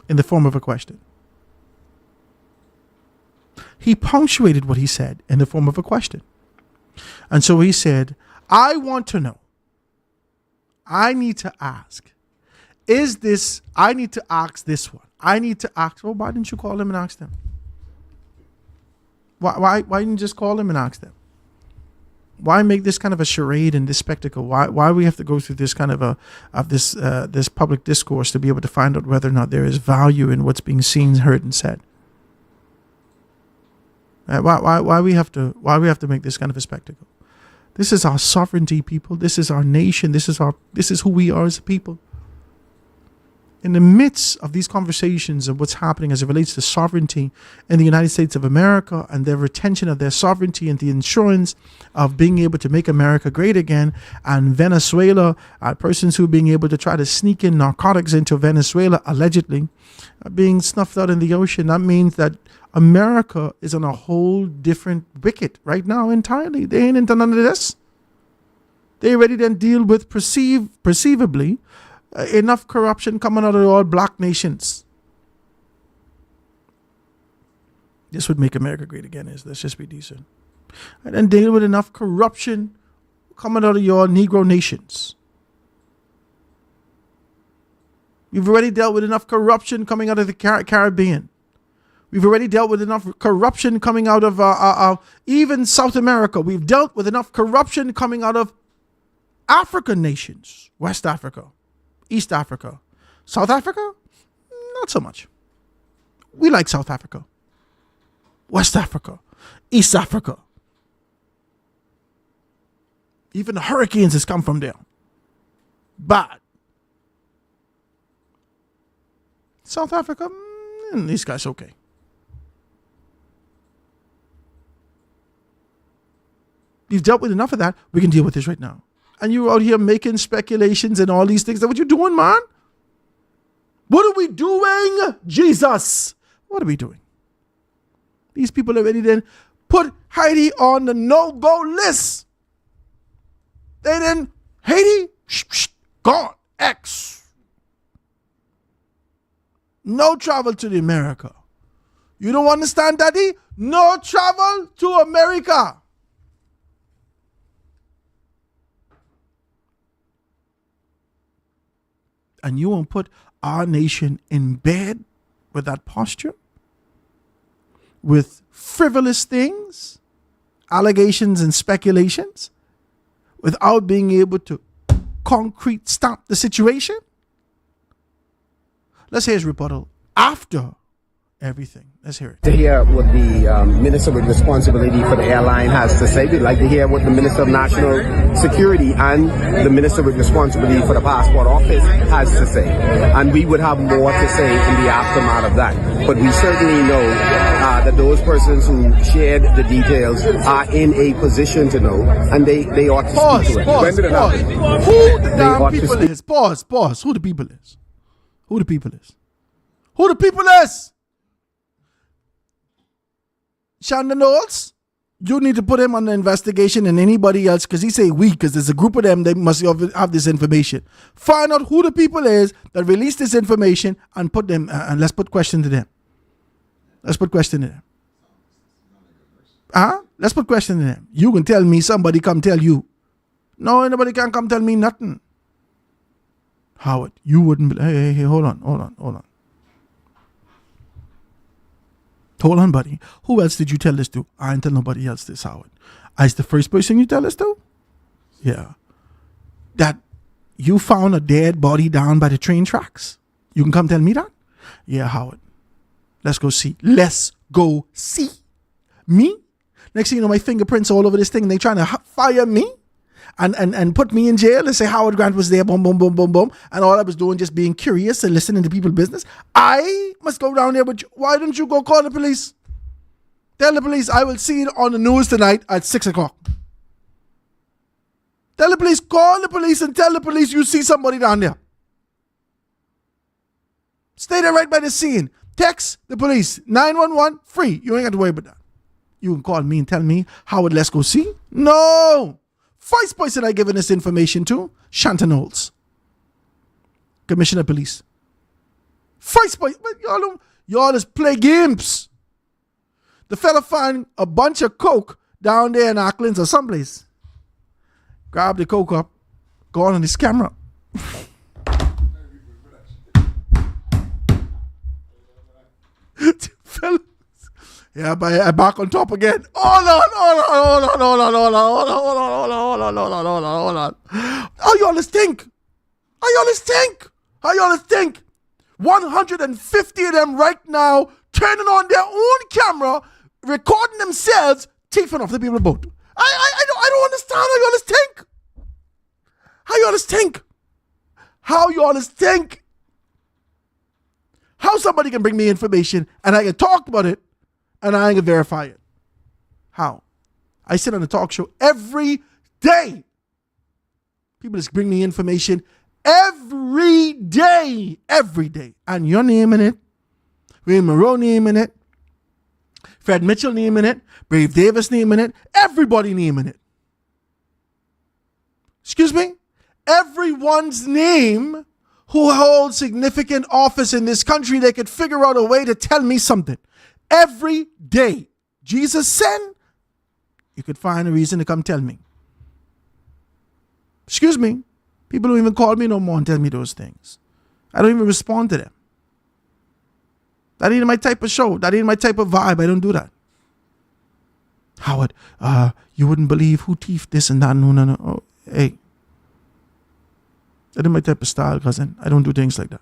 A: in the form of a question. He punctuated what he said in the form of a question. And so he said, I want to know. I need to ask. I need to ask this one. I need to ask. Well, why didn't you call him and ask them? Why didn't you just call him and ask them? Why make this kind of a charade and this spectacle? Why we have to go through this kind of this public discourse to be able to find out whether or not there is value in what's being seen, heard, and said? Why we have to make this kind of a spectacle? This is our sovereignty, people. This is our nation. This is who we are as a people. In the midst of these conversations of what's happening as it relates to sovereignty in the United States of America and their retention of their sovereignty and the insurance of being able to make America great again, and Venezuela, persons who are being able to try to sneak in narcotics into Venezuela, allegedly, being snuffed out in the ocean, that means that America is on a whole different wicket right now entirely. They ain't into none of this. They ready to deal with perceivably enough corruption coming out of all black nations. This would make America great again. Let's just be decent. And then deal with enough corruption coming out of your Negro nations. We've already dealt with enough corruption coming out of the Caribbean. We've already dealt with enough corruption coming out of even South America. We've dealt with enough corruption coming out of African nations, West Africa, East Africa. South Africa? Not so much. We like South Africa. West Africa. East Africa. Even the hurricanes has come from there. But South Africa, these guys okay. You've dealt with enough of that. We can deal with this right now. And you're out here making speculations and all these things. That's what you're doing, man. What are we doing? Jesus. What are we doing? These people already then put Haiti on the no-go list. They then, Haiti, gone, X. No travel to the America. You don't understand, Daddy? No travel to America. And you won't put our nation in bed with that posture, with frivolous things, allegations and speculations, without being able to concrete stop the situation? Let's hear his rebuttal after everything. Let's hear it.
C: To hear what the Minister with responsibility for the airline has to say. We'd like to hear what the Minister of National Security and the Minister with responsibility for the Passport Office has to say. And we would have more to say in the aftermath of that. But we certainly know that those persons who shared the details are in a position to know, and they ought to speak to it.
A: When did it happen? Who the damn people is? Pause. Who the people is? Who the people is? Who the people is? Shanda Knowles, you need to put him on the investigation and anybody else, because he say we, because there's a group of them, they must have this information. Find out who the people is that released this information and put them, and let's put question to them. Let's put question to them. Let's put question to them. You can tell me, somebody come tell you. No, anybody can come tell me nothing. Howard, you wouldn't, hey, hold on. Hold on, buddy. Who else did you tell this to? I didn't tell nobody else this, Howard. I's the first person you tell this to? Yeah. That you found a dead body down by the train tracks? You can come tell me that? Yeah, Howard. Let's go see. Me? Next thing you know, my fingerprints all over this thing, and they trying to fire me and put me in jail and say Howard Grant was there, boom, boom, boom, boom, boom. And all I was doing just being curious and listening to people's business. I must go down there with you. Why don't you go call the police? Tell the police I will see it on the news tonight at 6 o'clock. Tell the police, call the police and tell the police you see somebody down there. Stay there right by the scene. Text the police, 911, free. You ain't got to worry about that. You can call me and tell me, Howard, let's go see. No. First person I given this information to, Shanta Knowles, Commissioner of Police. First person, y'all just play games. The fella find a bunch of coke down there in Auckland or someplace. Grab the coke up, go on his camera. Fella. Yeah, but I'm back on top again. Hold on. How y'all think? 150 of them right now turning on their own camera, recording themselves, thieving off the people boat. I don't understand how y'all think. How somebody can bring me information and I can talk about it and I ain't gonna verify it. How? I sit on a talk show every day. People just bring me information every day. And your name in it, Wayne Moreau name in it, Fred Mitchell name in it, Brave Davis name in it, everybody name in it. Excuse me? Everyone's name who holds significant office in this country, they could figure out a way to tell me something. Every day. Jesus send, you could find a reason to come tell me. Excuse me. People don't even call me no more and tell me those things. I don't even respond to them. That ain't my type of show. That ain't my type of vibe. I don't do that. Howard, you wouldn't believe who thief this and that. No. Oh, hey. That ain't my type of style, cousin. I don't do things like that.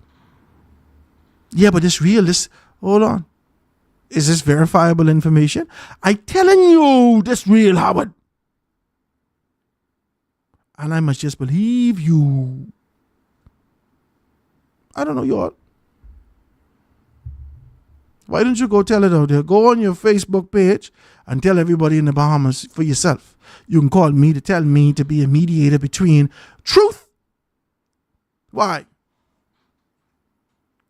A: Yeah, but it's real. Hold on. Is this verifiable information? I telling you, this real, Howard. And I must just believe you. I don't know, y'all. Why don't you go tell it out there? Go on your Facebook page and tell everybody in the Bahamas for yourself. You can call me to tell me to be a mediator between truth. Why?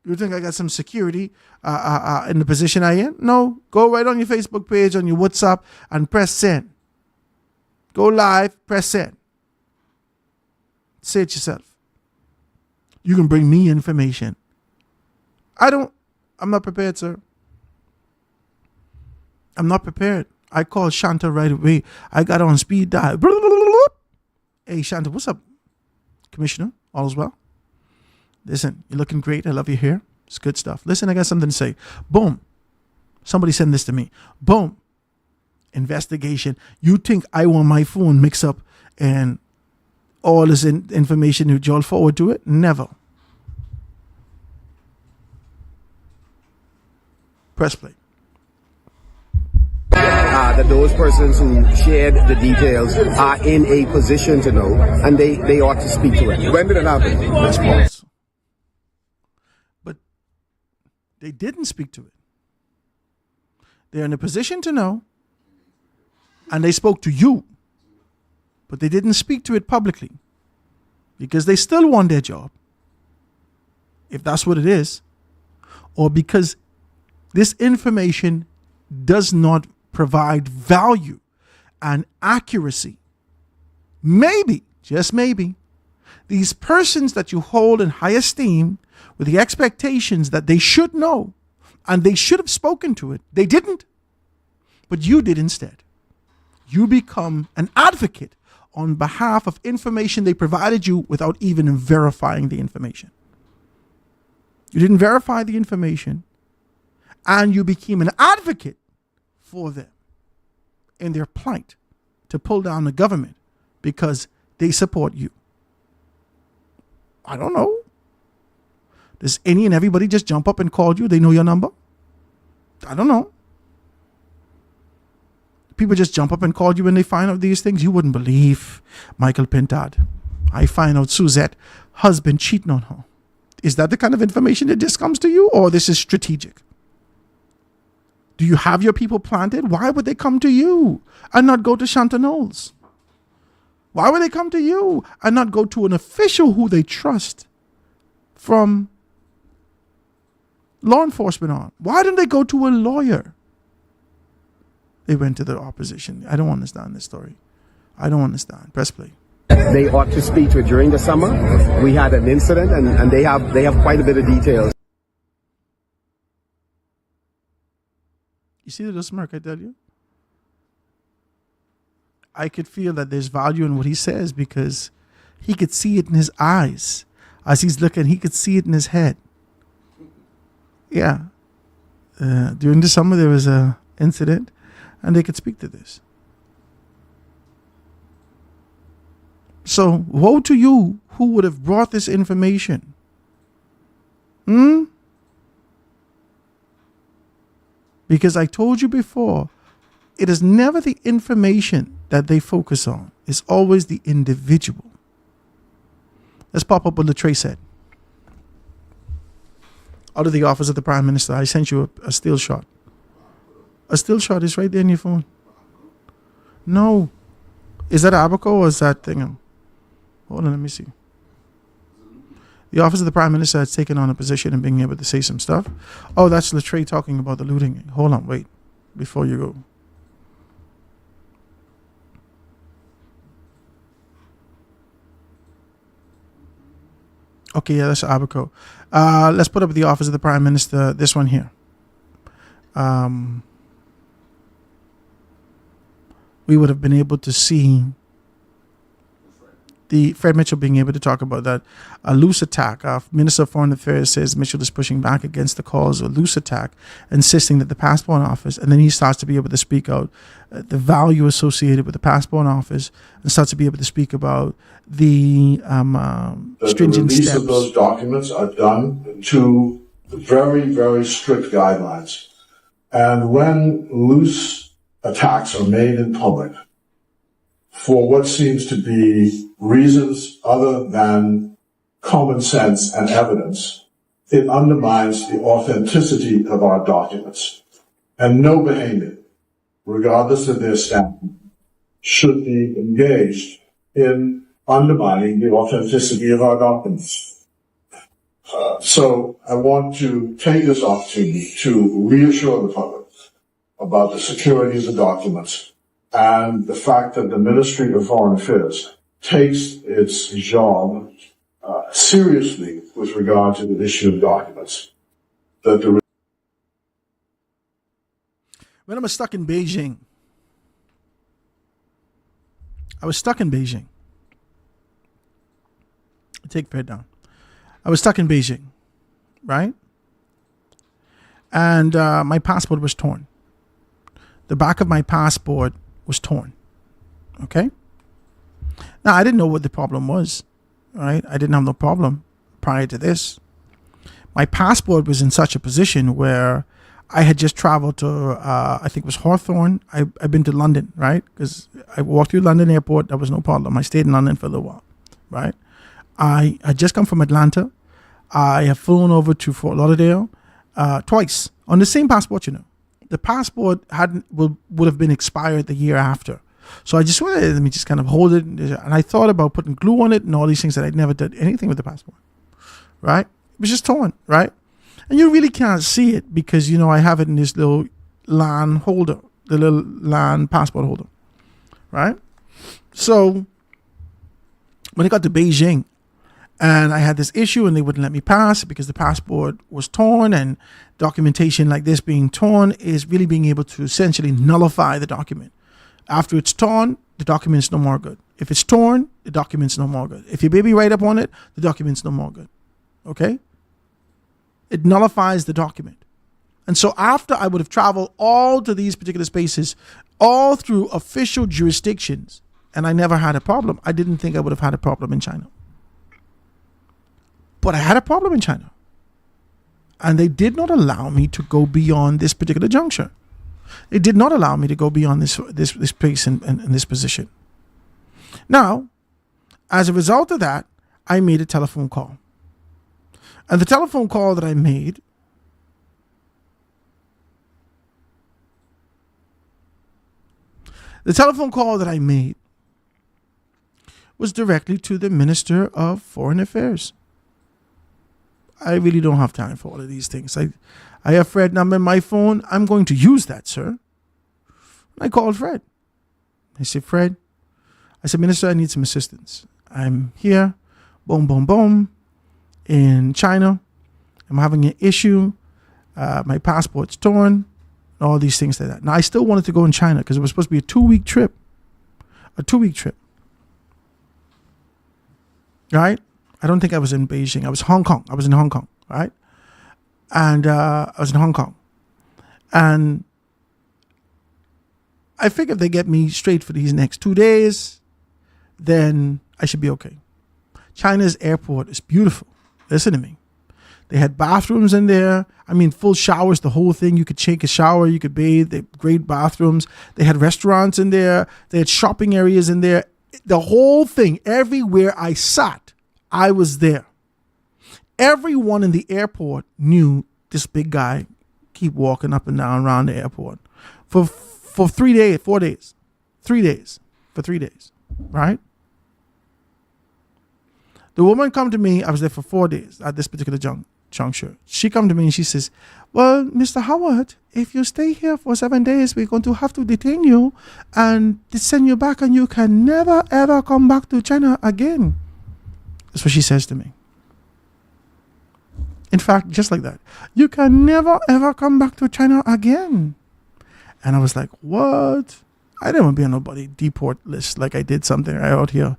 A: You think I got some security in the position I am? No. Go right on your Facebook page, on your WhatsApp, and press send. Go live, press send. Say it yourself. You can bring me information. I'm not prepared, sir. I'm not prepared. I called Shanta right away. I got on speed dial. Hey, Shanta, what's up? Commissioner, all is well? Listen, you're looking great. I love your hair. It's good stuff. Listen, I got something to say. Boom. Somebody send this to me. Boom. Investigation. You think I want my phone mixed up and all this information you all forward to it? Never. Press play.
C: That those persons who shared the details are in a position to know, and they ought to speak to it. When did it happen?
A: Let's pause. But they didn't speak to it. They're in a position to know, and they spoke to you, but they didn't speak to it publicly because they still want their job, if that's what it is, or because this information does not provide value and accuracy. Maybe, just maybe, these persons that you hold in high esteem with the expectations that they should know and they should have spoken to it, they didn't, but you did instead. You become an advocate on behalf of information they provided you without even verifying the information. You didn't verify the information, and you became an advocate for them in their plight to pull down the government because they support you. I don't know. Does any and everybody just jump up and call you? They know your number? I don't know. People just jump up and call you when they find out these things. You wouldn't believe Michael Pintard. I find out Suzette husband cheating on her. Is that the kind of information that just comes to you, or this is strategic? Do you have your people planted? Why would they come to you and not go to Chantanol's? Why would they come to you and not go to an official who they trust from law enforcement on? Why didn't they go to a lawyer? They went to the opposition. I don't understand this story. I don't understand. Press play.
C: They ought to speak to it. During the summer, we had an incident, and they have quite a bit of details.
A: You see the smirk, I tell you? I could feel that there's value in what he says because he could see it in his eyes. As he's looking, he could see it in his head. Yeah. During the summer, there was a incident, and they could speak to this. So, woe to you who would have brought this information. Because I told you before, it is never the information that they focus on. It's always the individual. Let's pop up what Latreille said. Out of the office of the Prime Minister, I sent you a still shot. A still shot is right there in your phone. No. Is that Abaco or is that thing? Hold on, let me see. The office of the Prime Minister has taken on a position and being able to say some stuff. Oh, that's Latreille talking about the looting. Hold on, wait, before you go. Okay, yeah, that's Abaco. Let's put up the office of the Prime Minister, this one here. We would have been able to see the Fred Mitchell being able to talk about that. A loose attack. Minister of Foreign Affairs says Mitchell is pushing back against the calls of a loose attack, insisting that the passport office, and then he starts to be able to speak out the value associated with the passport office, and starts to be able to speak about the stringent
D: release
A: steps.
D: Of those documents are done to very, very strict guidelines. And when loose attacks are made in public for what seems to be reasons other than common sense and evidence, it undermines the authenticity of our documents. And no Bahamian, regardless of their standing, should be engaged in undermining the authenticity of our documents. So I want to take this opportunity to reassure the public about the security of the documents and the fact that the Ministry of Foreign Affairs takes its job seriously with regard to the issue of documents. When
A: I was stuck in Beijing, Take Fred down. I was stuck in Beijing, right? and my passport was torn. The back of my passport was torn. Okay. Now, I didn't know what the problem was, right? I didn't have no problem prior to this. My passport was in such a position where I had just traveled to, I think it was Hawthorne. I've been to London, right? Because I walked through London airport. That was no problem. I stayed in London for a little while, right? I just come from Atlanta. I have flown over to Fort Lauderdale twice on the same passport, you know. The passport would have been expired the year after. So I just wanted, let me just kind of hold it. And I thought about putting glue on it and all these things that I'd never did anything with the passport, right? It was just torn, right? And you really can't see it because, you know, I have it in this little LAN holder, the little LAN passport holder, right? So when I got to Beijing and I had this issue and they wouldn't let me pass because the passport was torn, and documentation like this being torn is really being able to essentially nullify the document. After it's torn, the document's no more good. If it's torn, the document's no more good. If your baby write up on it, the document's no more good. Okay? It nullifies the document. And so after I would have traveled all to these particular spaces, all through official jurisdictions, and I never had a problem, I didn't think I would have had a problem in China. But I had a problem in China. And they did not allow me to go beyond this particular juncture. They did not allow me to go beyond this place and this position. Now, as a result of that, I made a telephone call. And the telephone call that I made was directly to the Minister of Foreign Affairs. I really don't have time for all of these things. I have Fred number in my phone. I'm going to use that, sir. I called Fred. I said, Fred, Minister, I need some assistance. I'm here, boom, boom, boom, in China. I'm having an issue. My passport's torn, all these things like that. Now, I still wanted to go in China because it was supposed to be a 2-week trip. Right? I don't think I was in Beijing. I was Hong Kong. I was in Hong Kong, right? And I was in Hong Kong. And I figured if they get me straight for these next 2 days, then I should be okay. China's airport is beautiful. Listen to me. They had bathrooms in there. I mean, full showers, the whole thing. You could take a shower, you could bathe. They had great bathrooms. They had restaurants in there. They had shopping areas in there. The whole thing, everywhere I sat, I was there. Everyone in the airport knew this big guy keep walking up and down around the airport for 3 days, 4 days, 3 days, for 3 days, right? The woman come to me. I was there for 4 days at this particular juncture. She come to me and she says, well, Mr. Howard, if you stay here for 7 days, we're going to have to detain you and send you back, and you can never, ever come back to China again. That's what she says to me. In fact, just like that. You can never, ever come back to China again. And I was like, what? I didn't want to be on nobody deport list like I did something right out here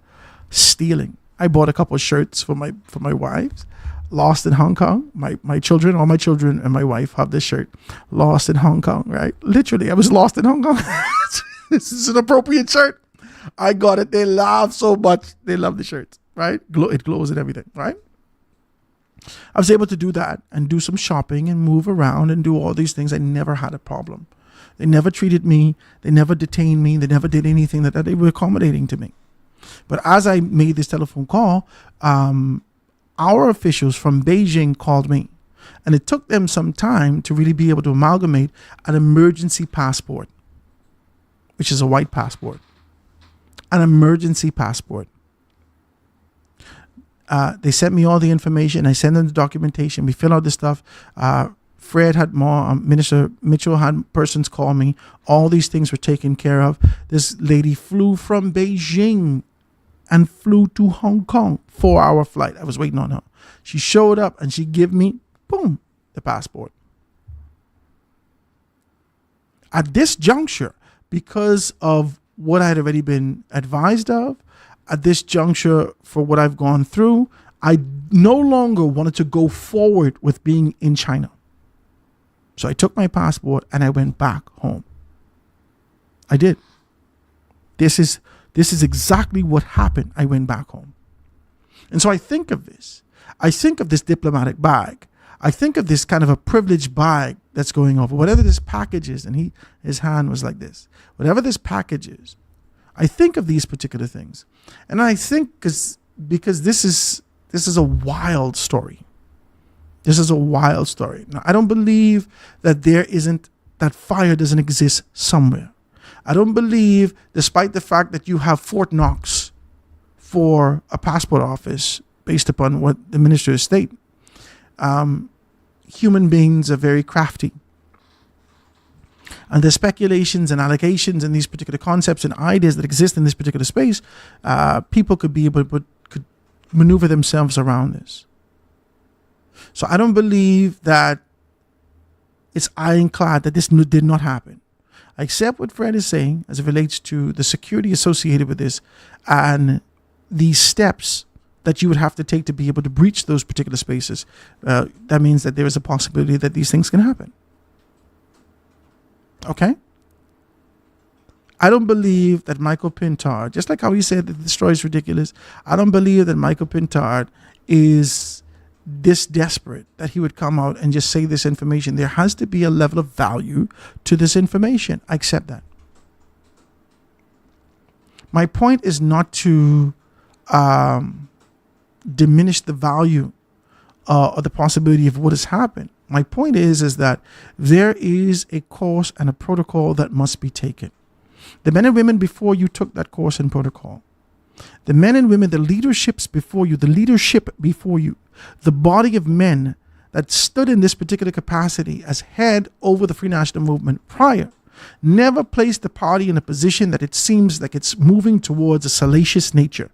A: stealing. I bought a couple of shirts for my wives. Lost in Hong Kong. My children, all my children and my wife have this shirt. Lost in Hong Kong, right? Literally, I was lost in Hong Kong. This is an appropriate shirt. I got it. They laugh so much. They love the shirts, right? It glows and everything, right? I was able to do that and do some shopping and move around and do all these things. I never had a problem. They never treated me. They never detained me. They never did anything that they were accommodating to me. But as I made this telephone call, our officials from Beijing called me. And it took them some time to really be able to amalgamate an emergency passport, which is a white passport. An emergency passport. They sent me all the information. I sent them the documentation. We fill out the stuff. Fred had more, Minister Mitchell had persons call me. All these things were taken care of. This lady flew from Beijing and flew to Hong Kong, 4-hour flight. I was waiting on her. She showed up and she gave me, boom, the passport. At this juncture, because of what I had already been advised of, at this juncture for what I've gone through, I no longer wanted to go forward with being in China. So I took my passport and I went back home. I did. This is exactly what happened. I went back home. And so I think of this. I think of this diplomatic bag. I think of this kind of a privileged bag that's going over. Whatever this package is, and his hand was like this. Whatever this package is, I think of these particular things. And I think because this is a wild story. This is a wild story. Now, I don't believe that that fire doesn't exist somewhere. I don't believe, despite the fact that you have Fort Knox for a passport office based upon what the Minister of State, human beings are very crafty. And the speculations and allegations and these particular concepts and ideas that exist in this particular space, people could maneuver themselves around this. So I don't believe that it's ironclad that this did not happen. I accept what Fred is saying as it relates to the security associated with this and the steps that you would have to take to be able to breach those particular spaces. That means that there is a possibility that these things can happen. Okay? I don't believe that Michael Pintard, just like how he said that the story is ridiculous, I don't believe that Michael Pintard is this desperate that he would come out and just say this information. There has to be a level of value to this information. I accept that. My point is not to diminish the value or the possibility of what has happened. My point is that there is a course and a protocol that must be taken. The men and women before you took that course and protocol. The men and women, the leadership before you, the body of men that stood in this particular capacity as head over the Free National Movement prior, never placed the party in a position that it seems like it's moving towards a salacious nature.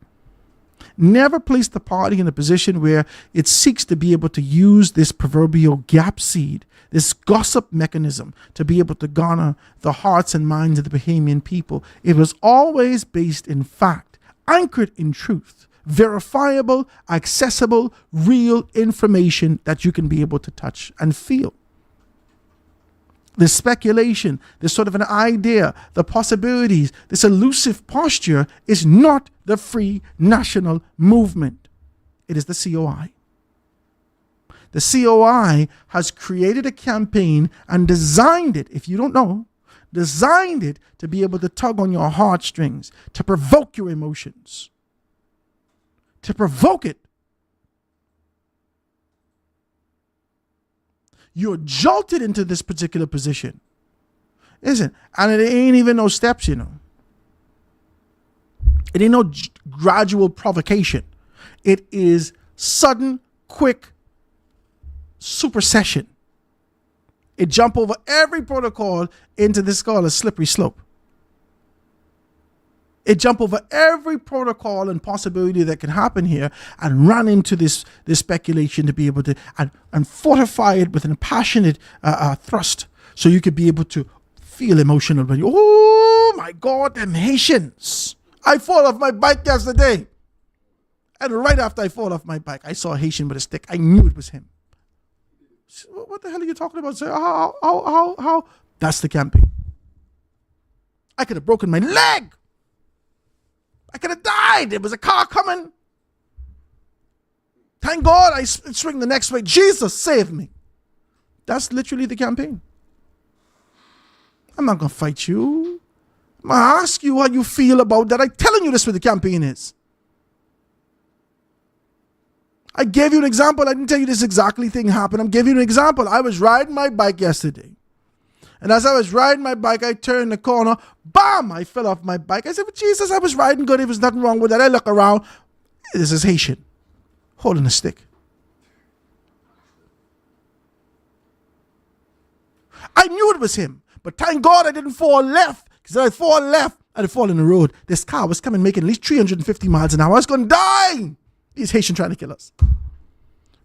A: Never placed the party in a position where it seeks to be able to use this proverbial gap seed, this gossip mechanism, to be able to garner the hearts and minds of the Bahamian people. It was always based in fact, anchored in truth, verifiable, accessible, real information that you can be able to touch and feel. This speculation, this sort of an idea, the possibilities, this elusive posture is not the Free National Movement. It is the COI. The COI has created a campaign and designed it, if you don't know, designed it to be able to tug on your heartstrings, to provoke your emotions, to provoke it. You're jolted into this particular position. Listen, and it ain't even no steps, you know. It ain't no gradual provocation. It is sudden, quick supersession. It jump over every protocol into this called a slippery slope. It jump over every protocol and possibility that can happen here and run into this speculation to be able to and fortify it with a passionate thrust so you could be able to feel emotional. Oh my God, them Haitians. I fall off my bike yesterday. And right after I fall off my bike, I saw a Haitian with a stick. I knew it was him. What the hell are you talking about, sir? How? That's the campaign. I could have broken my leg. I could have died. There was a car coming. Thank God I swing the next way. Jesus, save me. That's literally the campaign. I'm not going to fight you. I'm going to ask you how you feel about that. I'm telling you this what the campaign is. I gave you an example. I didn't tell you this exactly thing happened. I'm giving you an example. I was riding my bike yesterday. And as I was riding my bike, I turned the corner. Bam! I fell off my bike. I said, well, Jesus, I was riding good. There was nothing wrong with that. I look around. This is Haitian holding a stick. I knew it was him. But thank God I didn't fall left. Because if I fall left, I'd fall in the road. This car was coming, making at least 350 miles an hour. I was going to die. These Haitians trying to kill us.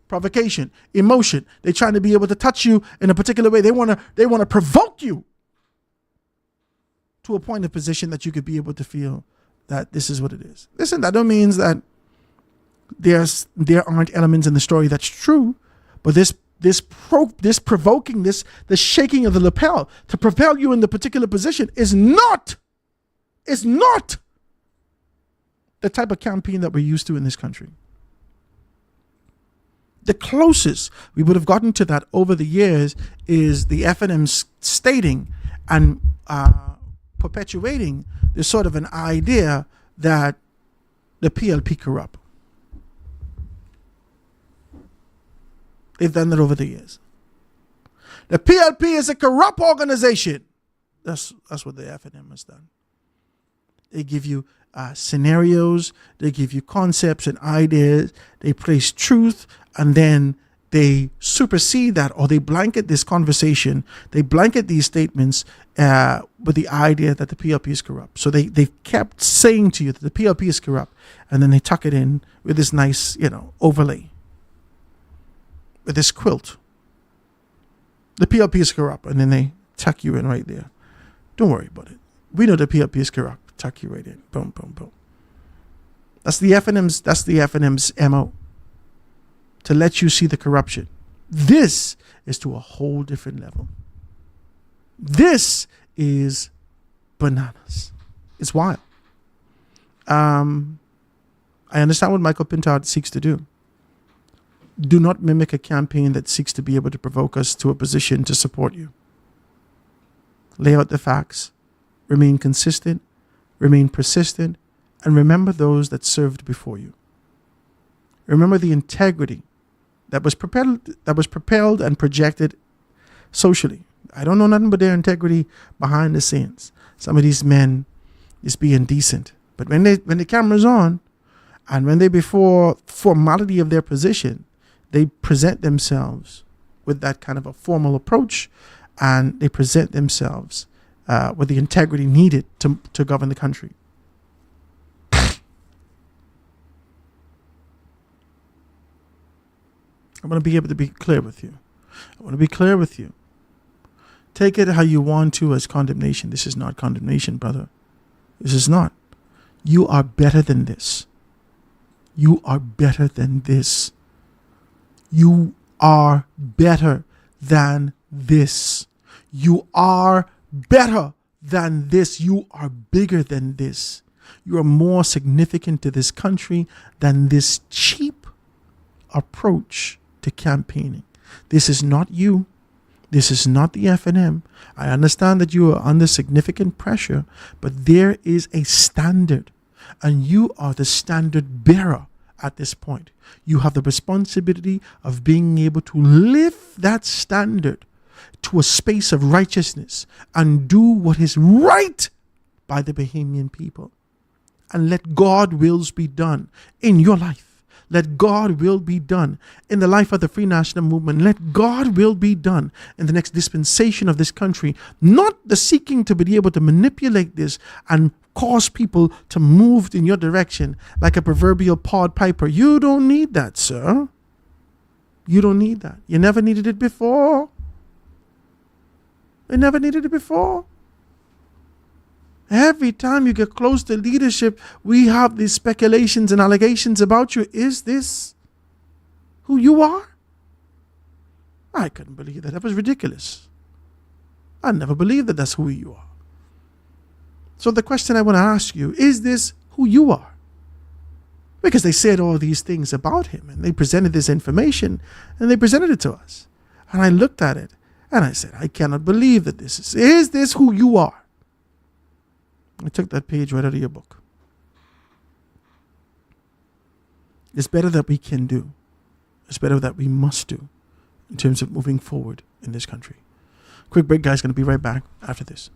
A: Provocation, emotion. They're trying to be able to touch you in a particular way. They want to provoke you to a point of position that you could be able to feel that this is what it is. Listen, that don't mean that there aren't elements in the story that's true, but this this provoking, the shaking of the lapel to propel you in the particular position is not the type of campaign that we're used to in this country. The closest we would have gotten to that over the years is the FNM stating and perpetuating this sort of an idea that the PLP corrupt. They've done that over the years. The PLP is a corrupt organization. That's what the FNM has done. They give you scenarios, they give you concepts and ideas, they place truth, and then they supersede that, or they blanket this conversation, they blanket these statements with the idea that the PLP is corrupt. So they've kept saying to you that the PLP is corrupt, and then they tuck it in with this nice, overlay, with this quilt. The PLP is corrupt, and then they tuck you in right there. Don't worry about it. We know the PLP is corrupt. Tuck you right in. Boom, boom, boom. That's the FNM's MO. To let you see the corruption. This is to a whole different level. This is bananas. It's wild. I understand what Michael Pintard seeks to do. Do not mimic a campaign that seeks to be able to provoke us to a position to support you. Lay out the facts. Remain consistent. Remain persistent. And remember those that served before you. Remember the integrity that was propelled and projected socially. I don't know nothing but their integrity behind the scenes. Some of these men is being decent. But when the camera's on, and when they before formality of their position, they present themselves with that kind of a formal approach, and they present themselves with the integrity needed to govern the country. I want to be able to be clear with you. Take it how you want to as condemnation. This is not condemnation, brother. This is not. You are better than this. You are better than this. You are better than this. You are better than this. You are bigger than this. You are more significant to this country than this cheap approach to campaigning. This is not you. This is not the FNM. I understand that you are under significant pressure, but there is a standard, and you are the standard bearer at this point. You have the responsibility of being able to lift that standard to a space of righteousness and do what is right by the Bahamian people. And let God wills be done in your life. Let God will be done in the life of the Free National Movement. Let God will be done in the next dispensation of this country. Not the seeking to be able to manipulate this and cause people to move in your direction like a proverbial Pied Piper. You don't need that, sir. You don't need that. You never needed it before. You never needed it before. Every time you get close to leadership, we have these speculations and allegations about you. Is this who you are? I couldn't believe that. That was ridiculous. I never believed that that's who you are. So the question I want to ask you, is this who you are? Because they said all these things about him, and they presented this information, and they presented it to us. And I looked at it, and I said, I cannot believe that is this who you are? I took that page right out of your book. It's better that we can do. It's better that we must do in terms of moving forward in this country. Quick break, guys. Going to be right back after this.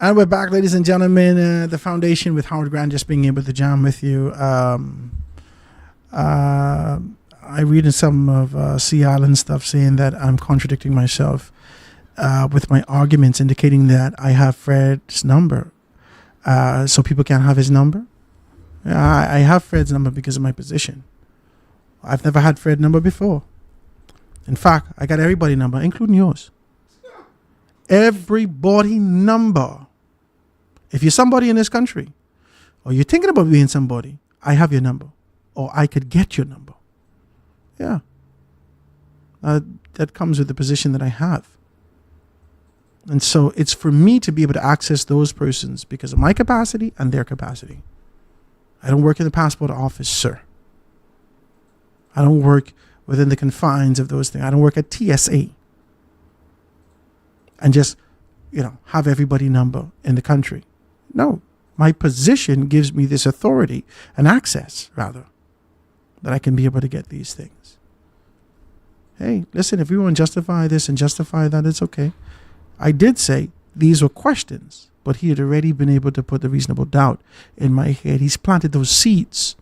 A: And we're back, ladies and gentlemen. The Foundation with Howard Grant, just being able to jam with you. I read in some of C. Allen stuff saying that I'm contradicting myself with my arguments, indicating that I have Fred's number. So people can't have his number. I have Fred's number because of my position. I've never had Fred's number before. In fact, I got everybody's number, including yours. Everybody number. If you're somebody in this country, or you're thinking about being somebody, I have your number, or I could get your number. Yeah. That comes with the position that I have. And so it's for me to be able to access those persons because of my capacity and their capacity. I don't work in the passport office, sir. I don't work within the confines of those things. I don't work at TSA and just, have everybody number in the country. No, my position gives me this authority and access, rather, that I can be able to get these things. Hey, listen, if we want to justify this and justify that, it's okay. I did say these were questions, but he had already been able to put the reasonable doubt in my head. He's planted those seeds.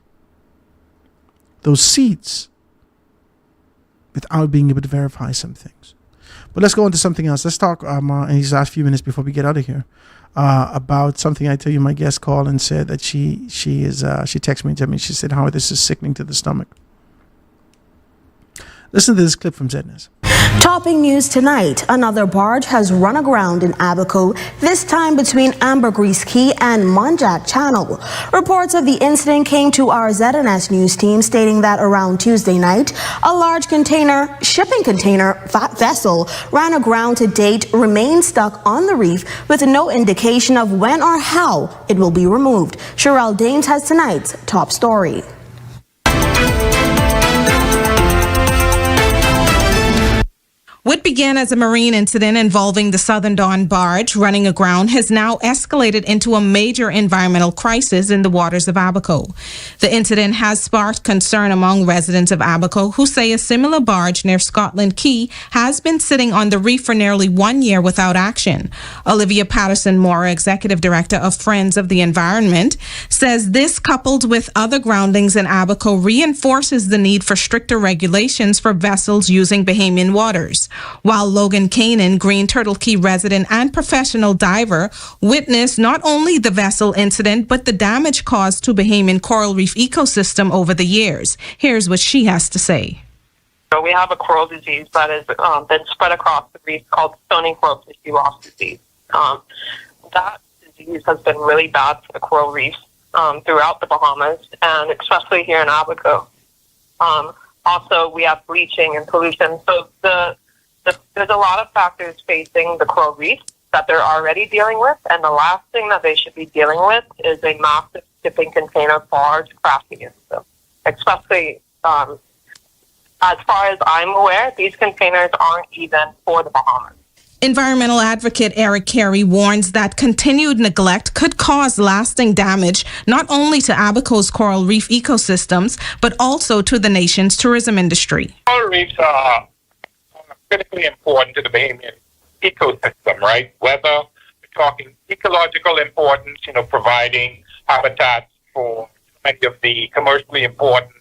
A: Without being able to verify some things. But let's go on to something else. Let's talk in these last few minutes before we get out of here about something I tell you my guest called and said that she texted me and told me, she said, Howard, this is sickening to the stomach. Listen to this clip from ZNS.
E: Topping news tonight, another barge has run aground in Abaco, this time between Ambergris Key and Monjack Channel. Reports of the incident came to our ZNS news team stating that around Tuesday night, a large shipping container vessel ran aground. To date, remains stuck on the reef with no indication of when or how it will be removed. Sherelle Dames has tonight's top story.
F: What began as a marine incident involving the Southern Dawn barge running aground has now escalated into a major environmental crisis in the waters of Abaco. The incident has sparked concern among residents of Abaco who say a similar barge near Scotland Key has been sitting on the reef for nearly 1 year without action. Olivia Patterson-Mora, Executive Director of Friends of the Environment, says this, coupled with other groundings in Abaco, reinforces the need for stricter regulations for vessels using Bahamian waters. While Logan Kanan, Green Turtle Key resident and professional diver, witnessed not only the vessel incident but the damage caused to Bahamian coral reef ecosystem over the years. Here's what she has to say.
G: So we have a coral disease that has been spread across the reef called stony coral tissue loss disease. That disease has been really bad for the coral reefs throughout the Bahamas and especially here in Abaco. Also, we have bleaching and pollution. So there's a lot of factors facing the coral reef that they're already dealing with, and the last thing that they should be dealing with is a massive shipping container barge crashing into them. Especially, as far as I'm aware, these containers aren't even for the Bahamas.
F: Environmental advocate Eric Carey warns that continued neglect could cause lasting damage not only to Abaco's coral reef ecosystems, but also to the nation's tourism industry.
H: Coral reefs are critically important to the Bahamian ecosystem, right? Whether we're talking ecological importance, providing habitats for many of the commercially important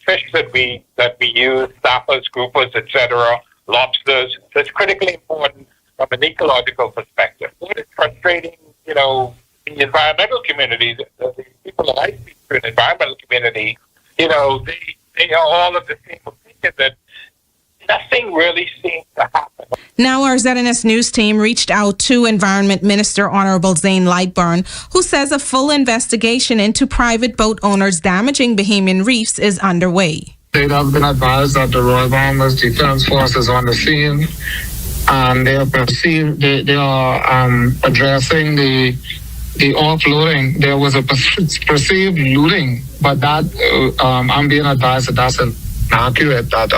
H: fish that we use, snappers, groupers, etc., lobsters. So it's critically important from an ecological perspective. What is frustrating, in the environmental community, the people that I speak to in the environmental community, they are all of the same opinion that nothing really seems to happen.
F: Now our ZNS News team reached out to Environment Minister Honorable Zane Lightburn, who says a full investigation into private boat owners damaging Bahamian reefs is underway.
I: They have been advised that the Royal Bahamas Defense Force is on the scene, and they are addressing the offloading. There was a perceived looting, but that I'm being advised that that's inaccurate. That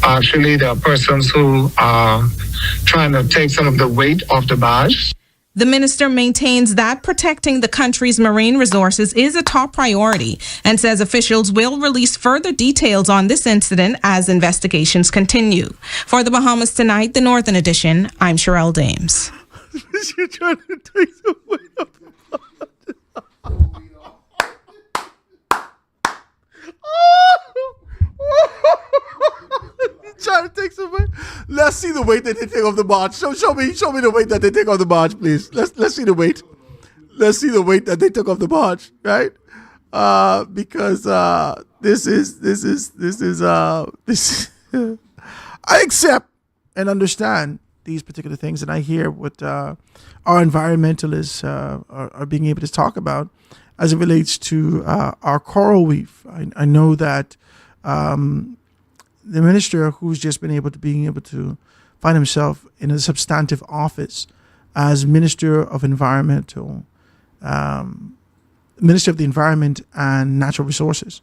I: actually there are persons who are trying to take some of the weight off the barge.
F: The minister maintains that protecting the country's marine resources is a top priority and says officials will release further details on this incident as investigations continue. For the Bahamas Tonight, the Northern Edition, I'm Sherelle Dames.
A: You're trying to take some weight off the barge. Trying to take some weight. Let's see the weight that they take off the barge. Show me the weight that they take off the barge, please. Let's see the weight. Let's see the weight that they took off the barge, right? Because this is I accept and understand these particular things, and I hear what our environmentalists are being able to talk about as it relates to our coral reef. I know that the minister who's just been able to find himself in a substantive office as Minister of Environmental, Minister of the Environment and Natural Resources,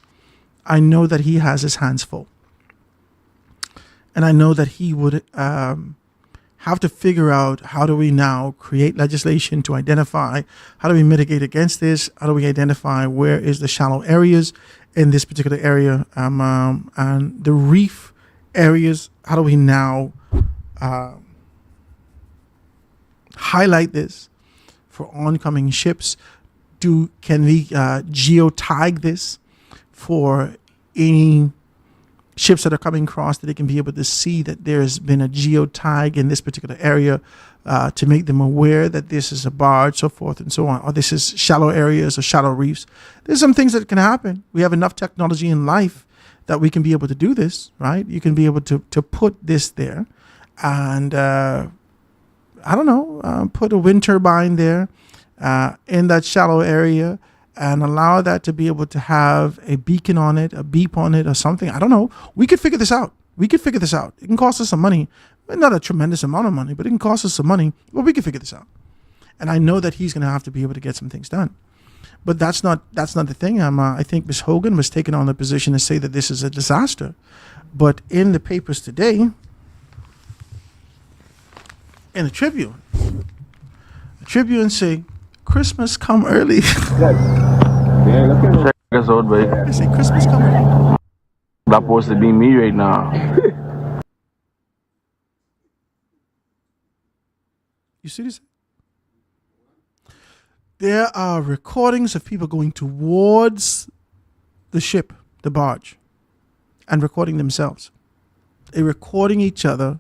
A: I know that he has his hands full. And I know that he would have to figure out, how do we now create legislation to identify, how do we mitigate against this? How do we identify where is the shallow areas in this particular area, and the reef areas? How do we now highlight this for oncoming ships? Can we geotag this for any ships that are coming across, that they can be able to see that there's been a geotag in this particular area, to make them aware that this is a barge, so forth and so on, or this is shallow areas or shallow reefs. There's some things that can happen. We have enough technology in life that we can be able to do this, right? You can be able to put this there and, put a wind turbine there in that shallow area, and allow that to be able to have a beacon on it, a beep on it, or something. I don't know. We could figure this out. It can cost us some money. Not a tremendous amount of money, but it can cost us some money. But we can figure this out. And I know that he's going to have to be able to get some things done. But that's not the thing. I think Ms. Hogan was taking on the position to say that this is a disaster. But in the papers today, in the Tribune say, Christmas come early.
J: Check us out, babe.
A: They say Christmas come early.
J: That's supposed to be me right now.
A: You see this? There are recordings of people going towards the ship, the barge, and recording themselves. They're recording each other.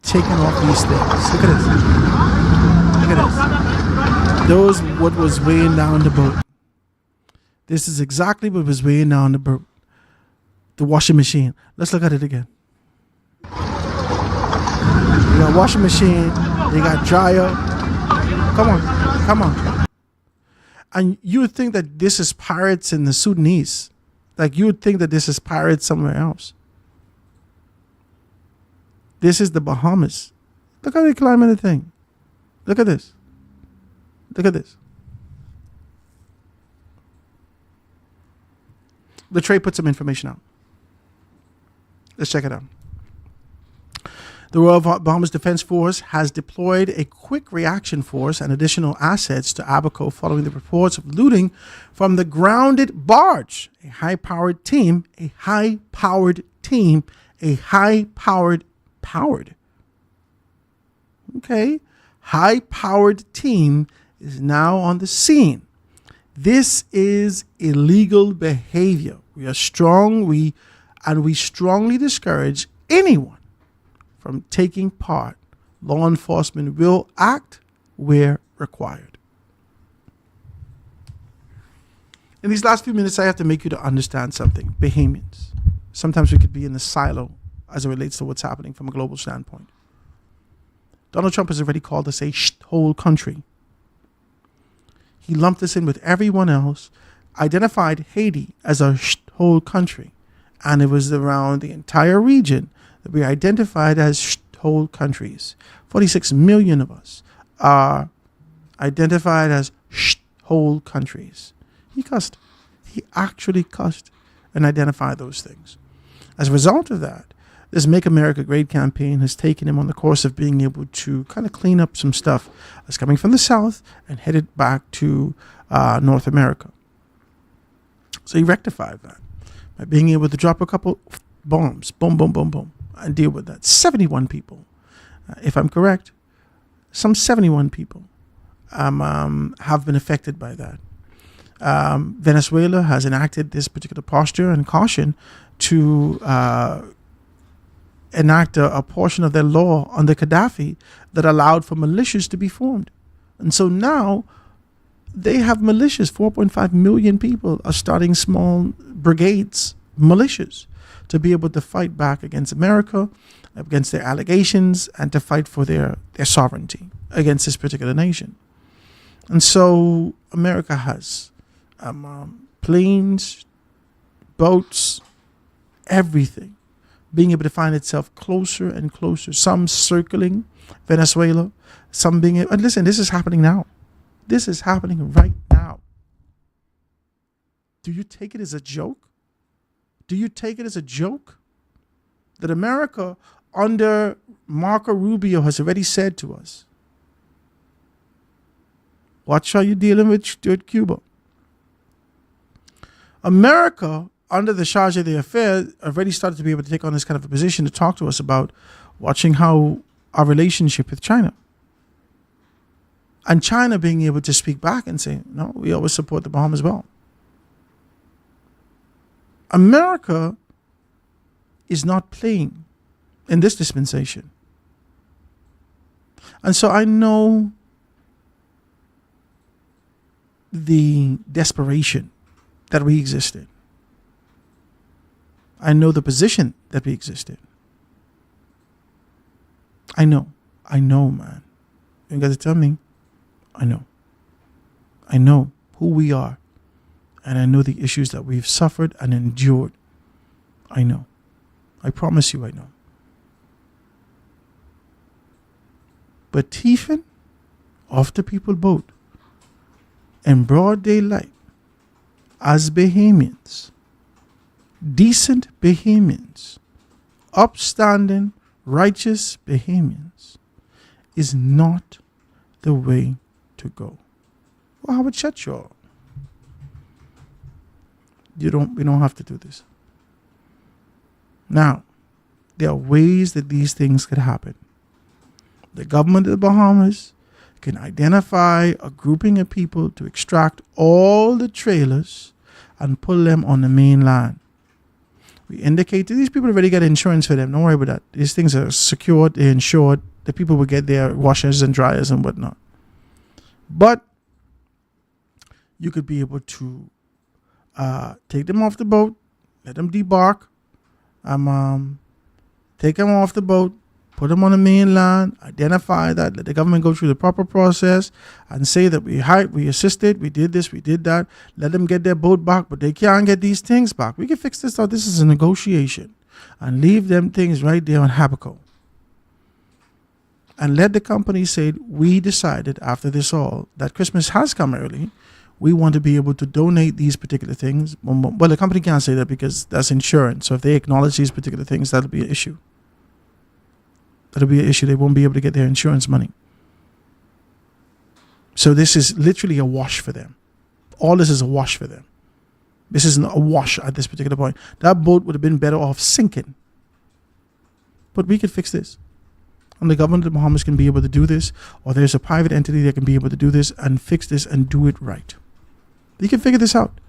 A: Taking off these things. Look at this. Those what was weighing down the boat. This is exactly what was weighing down the boat. The washing machine. Let's look at it again. You got washing machine. You got dryer. Come on. And you would think that this is pirates in the Sudanese. Like, you would think that this is pirates somewhere else. This is the Bahamas. Look how they climbing the thing. Look at this. The Trade put some information out. Let's check it out. The Royal Bahamas Defense Force has deployed a quick reaction force and additional assets to Abaco following the reports of looting from the grounded barge. A high-powered team is now on the scene. This is illegal behavior. We strongly discourage anyone from taking part. Law enforcement will act where required. In these last few minutes, I have to make you to understand something. Bahamians. Sometimes we could be in the silo as it relates to what's happening from a global standpoint. Donald Trump has already called us a whole country. He lumped us in with everyone else, identified Haiti as a whole country, and it was around the entire region that we identified as whole countries. 46 million of us are identified as whole countries. He cussed. He actually cussed and identified those things. As a result of that, this Make America Great campaign has taken him on the course of being able to kind of clean up some stuff that's coming from the South and headed back to North America. So he rectified that by being able to drop a couple bombs, boom, boom, boom, boom, and deal with that. 71 people, if I'm correct, some 71 people have been affected by that. Venezuela has enacted this particular posture and caution to enact a portion of their law under Gaddafi that allowed for militias to be formed. And so now they have militias. 4.5 million people are starting small brigades, militias, to be able to fight back against America, against their allegations, and to fight for their sovereignty against this particular nation. And so America has planes, boats, everything, being able to find itself closer and closer, some circling Venezuela, some being able, and listen, this is happening now. This is happening right now. Do you take it as a joke? Do you take it as a joke that America under Marco Rubio has already said to us, watch how you're dealing with Cuba. America, under the charge of the affair, already started to be able to take on this kind of a position to talk to us about watching how our relationship with China. And China being able to speak back and say, no, we always support the Bahamas as well. America is not playing in this dispensation. And so I know the desperation that we exist in. I know the position that we exist in. I know, man. You got to tell me. I know who we are, and I know the issues that we've suffered and endured. I know. I promise you I know. But thieving off the people boat in broad daylight as Bahamians, decent Bahamians, upstanding, righteous Bahamians, is not the way to go. Well, Howard, shut y'all. We don't have to do this. Now, there are ways that these things could happen. The government of the Bahamas can identify a grouping of people to extract all the trailers and pull them on the mainland. We indicate that these people already got insurance for them. Don't worry about that. These things are secured, they're insured. The people will get their washers and dryers and whatnot. But you could be able to take them off the boat, let them debark, take them off the boat, put them on the mainland, identify that, let the government go through the proper process and say that we assisted, we did this, we did that, let them get their boat back, but they can't get these things back. We can fix this out. This is a negotiation. And leave them things right there on Habakkuk. And let the company say, we decided after this all that Christmas has come early. We want to be able to donate these particular things. Well, the company can't say that because that's insurance. So if they acknowledge these particular things, that'll be an issue. That'll be an issue. They won't be able to get their insurance money. So this is literally a wash for them. All this is a wash for them. This isn't a wash at this particular point. That boat would have been better off sinking. But we could fix this. And the government of the Bahamas can be able to do this, or there's a private entity that can be able to do this and fix this and do it right. We can figure this out.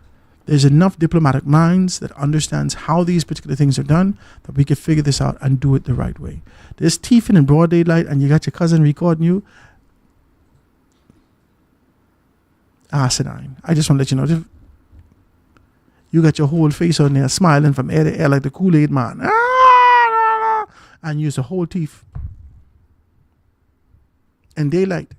A: There's enough diplomatic minds that understands how these particular things are done that we can figure this out and do it the right way. There's thieving in broad daylight and you got your cousin recording you. Asinine. I just want to let you know. You got your whole face on there smiling from ear to ear like the Kool-Aid man. And use a whole teeth. And daylight.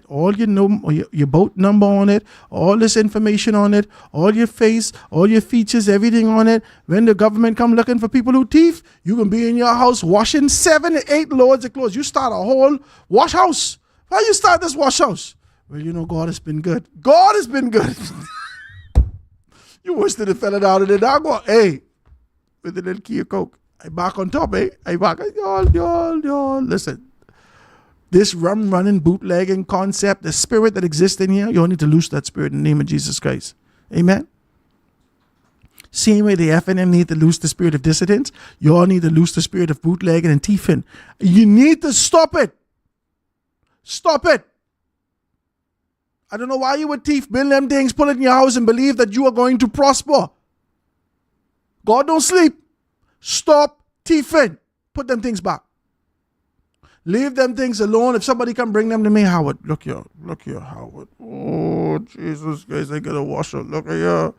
A: All your boat number on it, all this information on it, all your face, all your features, everything on it. When the government come looking for people who thief, you can be in your house washing 7 to 8 loads of clothes. You start a whole wash house. How you start this wash house? Well, you know, God has been good. God has been good. You wish that it fell out of the dog. Hey, with a little key of Coke. I back on top, eh? I back. Y'all. Listen. This running, bootlegging concept, the spirit that exists in here, you all need to loose that spirit in the name of Jesus Christ. Amen? Same way the FNM need to lose the spirit of dissidence, you all need to lose the spirit of bootlegging and thieving. You need to stop it. Stop it. I don't know why you would thief, build them things, put it in your house and believe that you are going to prosper. God don't sleep. Stop thieving. Put them things back. Leave them things alone. If somebody can bring them to me, Howard, look here, Howard. Oh, Jesus Christ, I got a washer. Look here,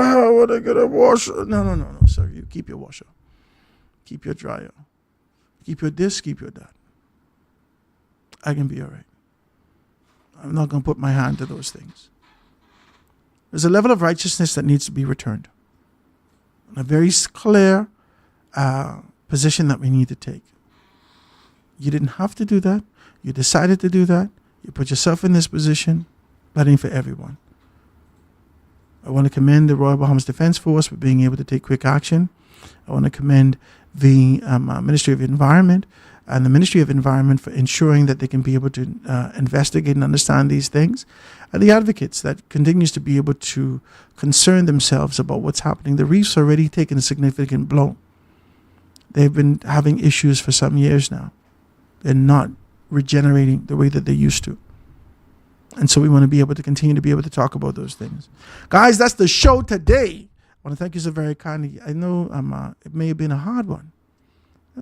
A: Howard, I got a washer. No, sir, you keep your washer. Keep your dryer. Keep your this, keep your that. I can be all right. I'm not going to put my hand to those things. There's a level of righteousness that needs to be returned. And a very clear position that we need to take. You didn't have to do that. You decided to do that. You put yourself in this position, but it ain't for everyone. I want to commend the Royal Bahamas Defense Force for being able to take quick action. I want to commend the Ministry of Environment and the Ministry of Environment for ensuring that they can be able to investigate and understand these things. And the advocates that continues to be able to concern themselves about what's happening. The reef's already taken a significant blow. They've been having issues for some years now. They're not regenerating the way that they used to. And so we want to be able to continue to be able to talk about those things. Guys, that's the show today. I want to thank you so very kindly. I know it may have been a hard one. A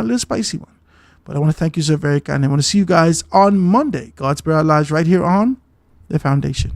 A: little spicy one. But I want to thank you so very kindly. I want to see you guys on Monday. God Spare Our Lives right here on The Foundation.